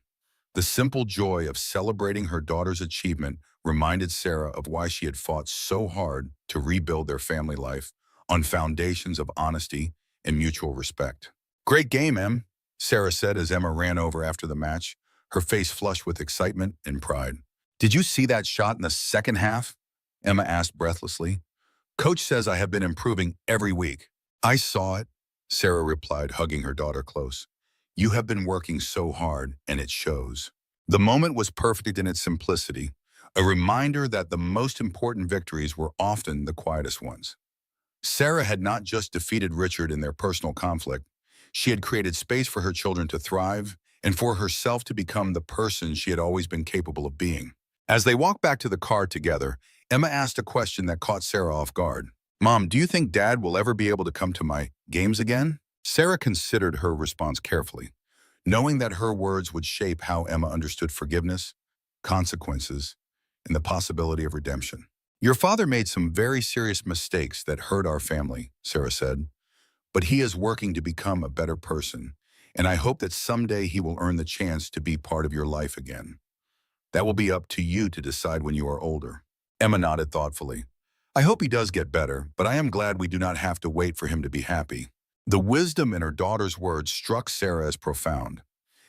The simple joy of celebrating her daughter's achievement reminded Sarah of why she had fought so hard to rebuild their family life on foundations of honesty and mutual respect. Great game, Em, Sarah said as Emma ran over after the match, her face flushed with excitement and pride. Did you see that shot in the second half? Emma asked breathlessly. Coach says I have been improving every week. I saw it, Sarah replied, hugging her daughter close. You have been working so hard, and it shows. The moment was perfect in its simplicity, a reminder that the most important victories were often the quietest ones. Sarah had not just defeated Richard in their personal conflict, she had created space for her children to thrive and for herself to become the person she had always been capable of being. As they walked back to the car together, Emma asked a question that caught Sarah off guard. Mom, do you think Dad will ever be able to come to my games again? Sarah considered her response carefully, knowing that her words would shape how Emma understood forgiveness, consequences, and the possibility of redemption. Your father made some very serious mistakes that hurt our family, Sarah said, but he is working to become a better person, and I hope that someday he will earn the chance to be part of your life again. That will be up to you to decide when you are older. Emma nodded thoughtfully. I hope he does get better, but I am glad we do not have to wait for him to be happy. The wisdom in her daughter's words struck Sarah as profound.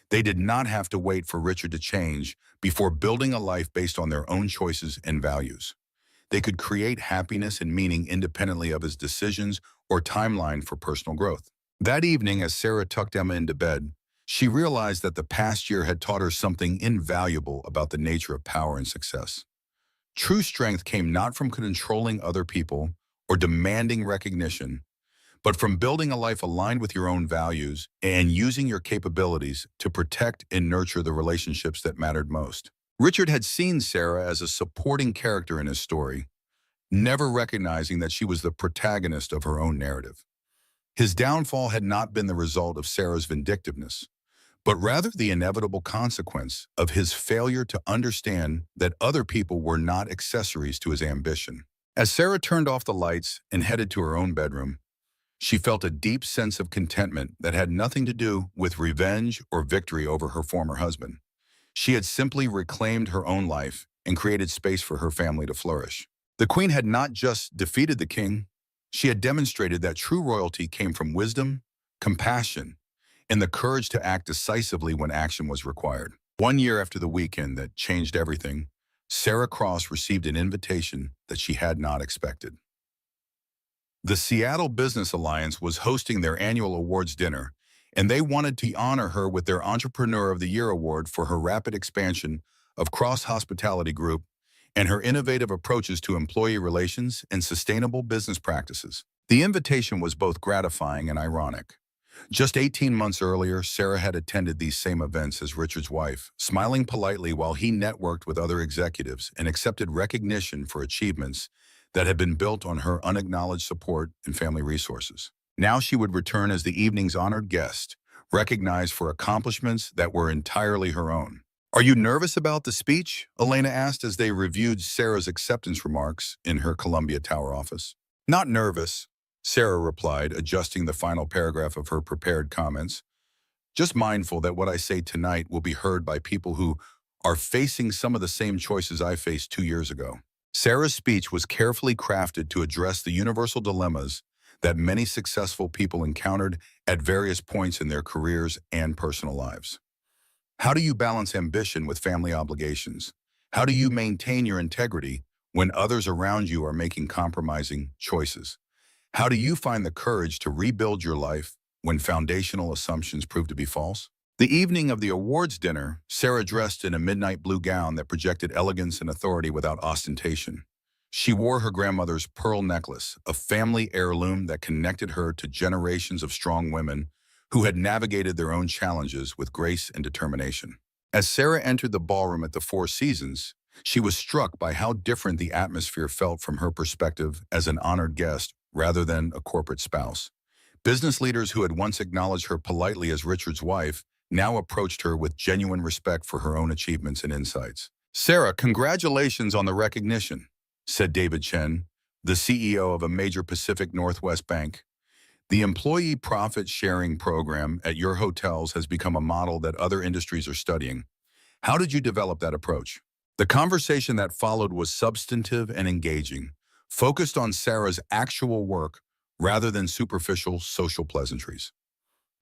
They did not have to wait for Richard to change before building a life based on their own choices and values. They could create happiness and meaning independently of his decisions or timeline for personal growth. That evening, as Sarah tucked Emma into bed, she realized that the past year had taught her something invaluable about the nature of power and success. True strength came not from controlling other people or demanding recognition, but from building a life aligned with your own values and using your capabilities to protect and nurture the relationships that mattered most. Richard had seen Sarah as a supporting character in his story, never recognizing that she was the protagonist of her own narrative. His downfall had not been the result of Sarah's vindictiveness, but rather the inevitable consequence of his failure to understand that other people were not accessories to his ambition. As Sarah turned off the lights and headed to her own bedroom, she felt a deep sense of contentment that had nothing to do with revenge or victory over her former husband. She had simply reclaimed her own life and created space for her family to flourish. The queen had not just defeated the king, she had demonstrated that true royalty came from wisdom, compassion, and the courage to act decisively when action was required. 1 year after the weekend that changed everything, Sarah Cross received an invitation that she had not expected. The Seattle Business Alliance was hosting their annual awards dinner, and they wanted to honor her with their Entrepreneur of the Year award for her rapid expansion of Cross Hospitality Group and her innovative approaches to employee relations and sustainable business practices. The invitation was both gratifying and ironic. Just 18 months earlier, Sarah had attended these same events as Richard's wife, smiling politely while he networked with other executives and accepted recognition for achievements that had been built on her unacknowledged support and family resources. Now she would return as the evening's honored guest, recognized for accomplishments that were entirely her own. Are you nervous about the speech? Elena asked as they reviewed Sarah's acceptance remarks in her Columbia Tower office. Not nervous, Sarah replied, adjusting the final paragraph of her prepared comments. Just mindful that what I say tonight will be heard by people who are facing some of the same choices I faced 2 years ago. Sarah's speech was carefully crafted to address the universal dilemmas that many successful people encountered at various points in their careers and personal lives. How do you balance ambition with family obligations? How do you maintain your integrity when others around you are making compromising choices? How do you find the courage to rebuild your life when foundational assumptions prove to be false? The evening of the awards dinner, Sarah dressed in a midnight blue gown that projected elegance and authority without ostentation. She wore her grandmother's pearl necklace, a family heirloom that connected her to generations of strong women who had navigated their own challenges with grace and determination. As Sarah entered the ballroom at the Four Seasons, she was struck by how different the atmosphere felt from her perspective as an honored guest rather than a corporate spouse. Business leaders who had once acknowledged her politely as Richard's wife now approached her with genuine respect for her own achievements and insights. Sarah, congratulations on the recognition, said David Chen, the CEO of a major Pacific Northwest bank. The employee profit sharing program at your hotels has become a model that other industries are studying. How did you develop that approach? The conversation that followed was substantive and engaging, focused on Sarah's actual work rather than superficial social pleasantries.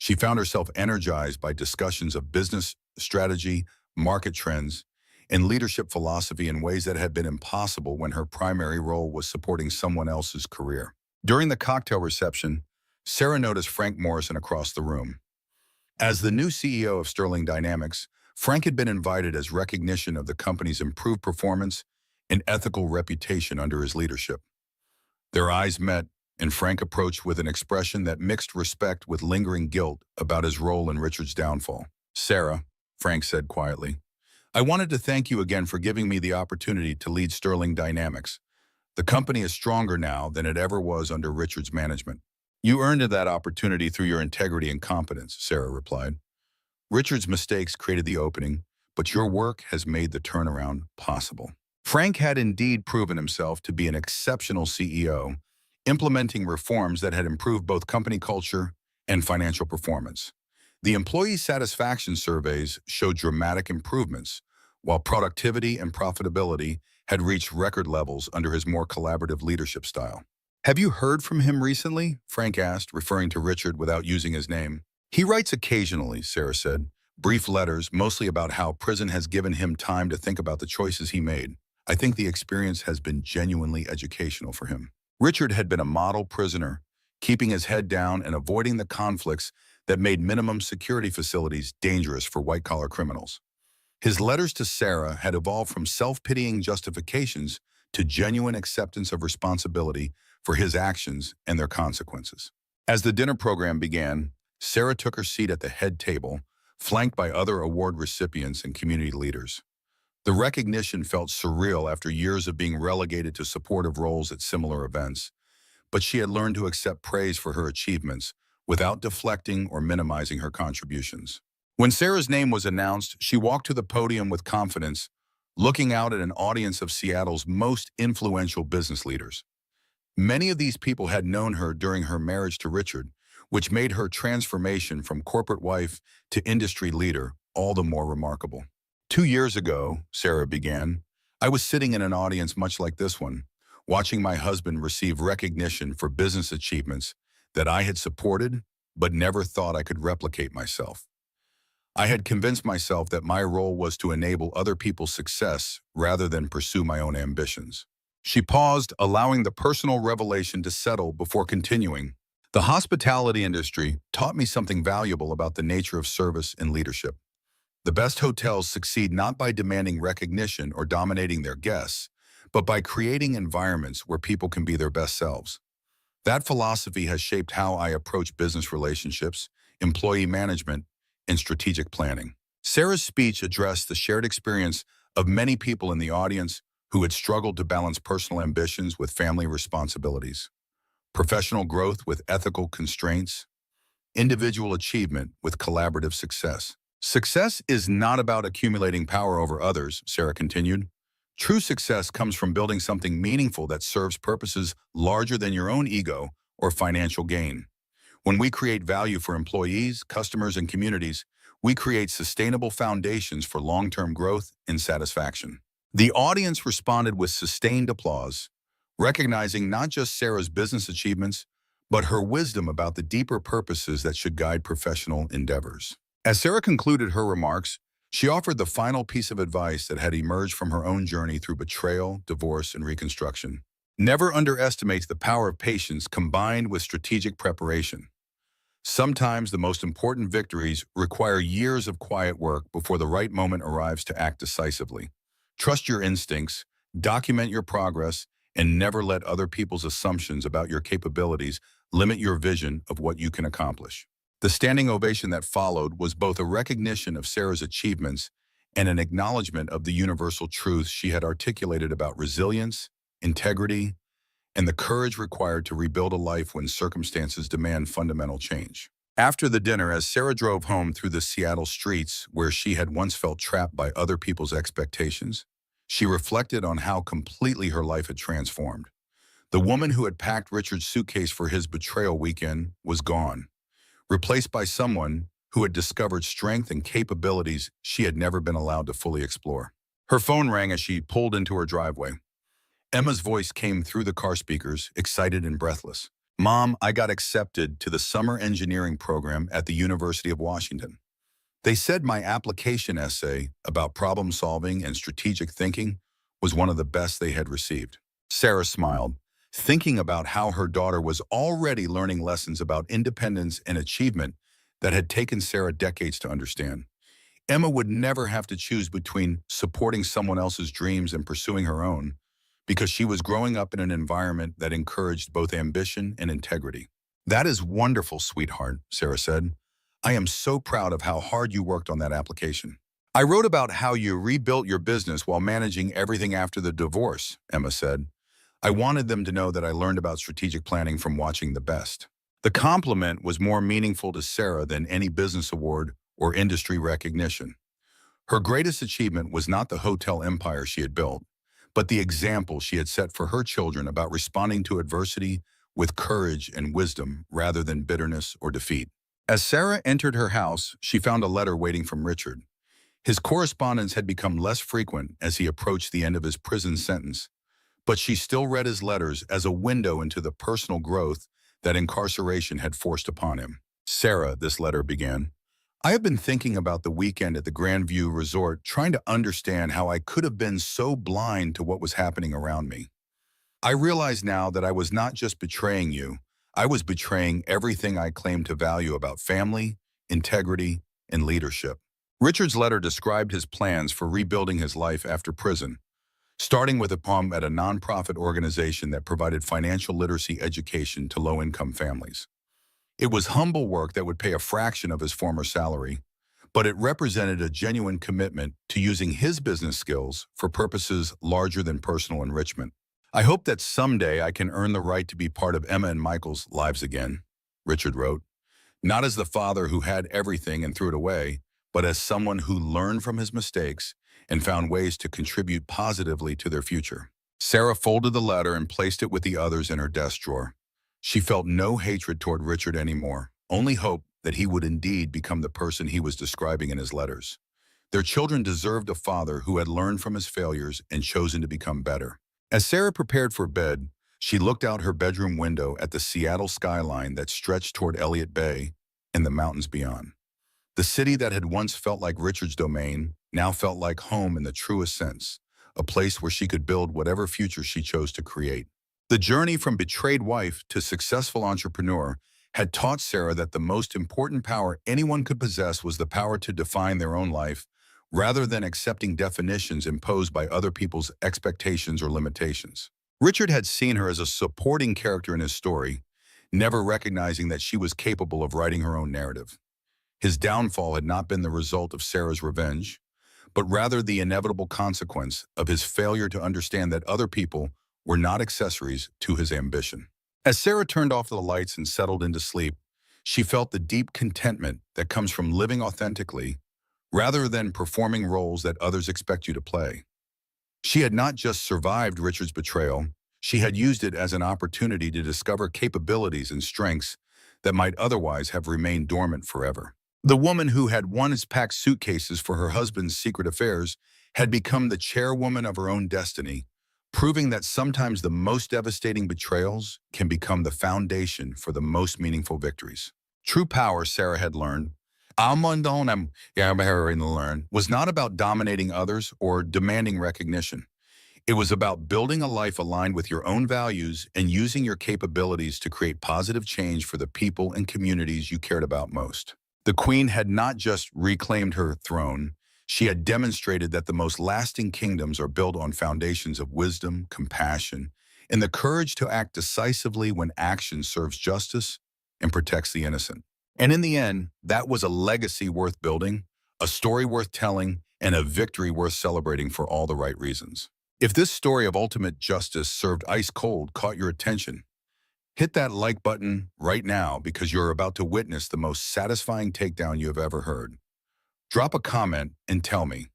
She found herself energized by discussions of business strategy, market trends, and leadership philosophy in ways that had been impossible when her primary role was supporting someone else's career. During the cocktail reception, Sarah noticed Frank Morrison across the room. As the new CEO of Sterling Dynamics, Frank had been invited as recognition of the company's improved performance and ethical reputation under his leadership. Their eyes met, and Frank approached with an expression that mixed respect with lingering guilt about his role in Richard's downfall. "Sarah," Frank said quietly, "I wanted to thank you again for giving me the opportunity to lead Sterling Dynamics. The company is stronger now than it ever was under Richard's management." "You earned that opportunity through your integrity and competence," Sarah replied. "Richard's mistakes created the opening, but your work has made the turnaround possible." Frank had indeed proven himself to be an exceptional CEO, implementing reforms that had improved both company culture and financial performance. The employee satisfaction surveys showed dramatic improvements, while productivity and profitability had reached record levels under his more collaborative leadership style. "Have you heard from him recently?" Frank asked, referring to Richard without using his name. "He writes occasionally," Sarah said. "Brief letters, mostly about how prison has given him time to think about the choices he made. I think the experience has been genuinely educational for him." Richard had been a model prisoner, keeping his head down and avoiding the conflicts that made minimum security facilities dangerous for white-collar criminals. His letters to Sarah had evolved from self-pitying justifications to genuine acceptance of responsibility for his actions and their consequences. As the dinner program began, Sarah took her seat at the head table, flanked by other award recipients and community leaders. The recognition felt surreal after years of being relegated to supportive roles at similar events, but she had learned to accept praise for her achievements without deflecting or minimizing her contributions. When Sarah's name was announced, she walked to the podium with confidence, looking out at an audience of Seattle's most influential business leaders. Many of these people had known her during her marriage to Richard, which made her transformation from corporate wife to industry leader all the more remarkable. "2 years ago," Sarah began, "I was sitting in an audience much like this one, watching my husband receive recognition for business achievements that I had supported but never thought I could replicate myself. I had convinced myself that my role was to enable other people's success rather than pursue my own ambitions." She paused, allowing the personal revelation to settle before continuing. "The hospitality industry taught me something valuable about the nature of service and leadership. The best hotels succeed not by demanding recognition or dominating their guests, but by creating environments where people can be their best selves. That philosophy has shaped how I approach business relationships, employee management, and strategic planning." Sarah's speech addressed the shared experience of many people in the audience who had struggled to balance personal ambitions with family responsibilities, professional growth with ethical constraints, individual achievement with collaborative success. "Success is not about accumulating power over others," Sarah continued. "True success comes from building something meaningful that serves purposes larger than your own ego or financial gain. When we create value for employees, customers, and communities, we create sustainable foundations for long-term growth and satisfaction." The audience responded with sustained applause, recognizing not just Sarah's business achievements, but her wisdom about the deeper purposes that should guide professional endeavors. As Sarah concluded her remarks, she offered the final piece of advice that had emerged from her own journey through betrayal, divorce, and reconstruction. "Never underestimate the power of patience combined with strategic preparation. Sometimes the most important victories require years of quiet work before the right moment arrives to act decisively. Trust your instincts, document your progress, and never let other people's assumptions about your capabilities limit your vision of what you can accomplish." The standing ovation that followed was both a recognition of Sarah's achievements and an acknowledgement of the universal truths she had articulated about resilience, integrity, and the courage required to rebuild a life when circumstances demand fundamental change. After the dinner, as Sarah drove home through the Seattle streets where she had once felt trapped by other people's expectations, she reflected on how completely her life had transformed. The woman who had packed Richard's suitcase for his betrayal weekend was gone, replaced by someone who had discovered strength and capabilities she had never been allowed to fully explore. Her phone rang as she pulled into her driveway. Emma's voice came through the car speakers, excited and breathless. Mom, I got accepted to the summer engineering program at the University of Washington. They said my application essay about problem solving and strategic thinking was one of the best they had received. Sarah smiled, thinking about how her daughter was already learning lessons about independence and achievement that had taken Sarah decades to understand. Emma would never have to choose between supporting someone else's dreams and pursuing her own, because she was growing up in an environment that encouraged both ambition and integrity. That is wonderful, sweetheart, Sarah said. I am so proud of how hard you worked on that application. I wrote about how you rebuilt your business while managing everything after the divorce, Emma said. I wanted them to know that I learned about strategic planning from watching The Best. The compliment was more meaningful to Sarah than any business award or industry recognition. Her greatest achievement was not the hotel empire she had built, but the example she had set for her children about responding to adversity with courage and wisdom rather than bitterness or defeat. As Sarah entered her house, she found a letter waiting from Richard. His correspondence had become less frequent as he approached the end of his prison sentence, but she still read his letters as a window into the personal growth that incarceration had forced upon him. Sarah, this letter began, I have been thinking about the weekend at the Grandview Resort, trying to understand how I could have been so blind to what was happening around me. I realize now that I was not just betraying you, I was betraying everything I claimed to value about family, integrity, and leadership. Richard's letter described his plans for rebuilding his life after prison, starting with a poem at a nonprofit organization that provided financial literacy education to low-income families. It was humble work that would pay a fraction of his former salary, but it represented a genuine commitment to using his business skills for purposes larger than personal enrichment. I hope that someday I can earn the right to be part of Emma and Michael's lives again, Richard wrote, not as the father who had everything and threw it away, but as someone who learned from his mistakes and found ways to contribute positively to their future. Sarah folded the letter and placed it with the others in her desk drawer. She felt no hatred toward Richard anymore, only hope that he would indeed become the person he was describing in his letters. Their children deserved a father who had learned from his failures and chosen to become better. As Sarah prepared for bed, she looked out her bedroom window at the Seattle skyline that stretched toward Elliott Bay and the mountains beyond. The city that had once felt like Richard's domain now felt like home in the truest sense, a place where she could build whatever future she chose to create. The journey from betrayed wife to successful entrepreneur had taught Sarah that the most important power anyone could possess was the power to define their own life, rather than accepting definitions imposed by other people's expectations or limitations. Richard had seen her as a supporting character in his story, never recognizing that she was capable of writing her own narrative. His downfall had not been the result of Sarah's revenge, but rather the inevitable consequence of his failure to understand that other people were not accessories to his ambition. As Sarah turned off the lights and settled into sleep, she felt the deep contentment that comes from living authentically rather than performing roles that others expect you to play. She had not just survived Richard's betrayal, she had used it as an opportunity to discover capabilities and strengths that might otherwise have remained dormant forever. The woman who had once packed suitcases for her husband's secret affairs had become the chairwoman of her own destiny, proving that sometimes the most devastating betrayals can become the foundation for the most meaningful victories. True power, Sarah had learned, was not about dominating others or demanding recognition. It was about building a life aligned with your own values and using your capabilities to create positive change for the people and communities you cared about most. The Queen had not just reclaimed her throne, she had demonstrated that the most lasting kingdoms are built on foundations of wisdom, compassion, and the courage to act decisively when action serves justice and protects the innocent. And in the end, that was a legacy worth building, a story worth telling, and a victory worth celebrating for all the right reasons. If this story of ultimate justice served ice cold caught your attention, hit that like button right now because you're about to witness the most satisfying takedown you have ever heard. Drop a comment and tell me,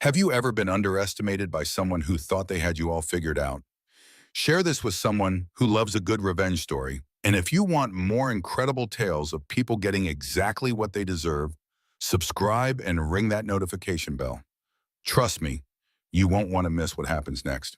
have you ever been underestimated by someone who thought they had you all figured out? Share this with someone who loves a good revenge story. And if you want more incredible tales of people getting exactly what they deserve, subscribe and ring that notification bell. Trust me, you won't want to miss what happens next.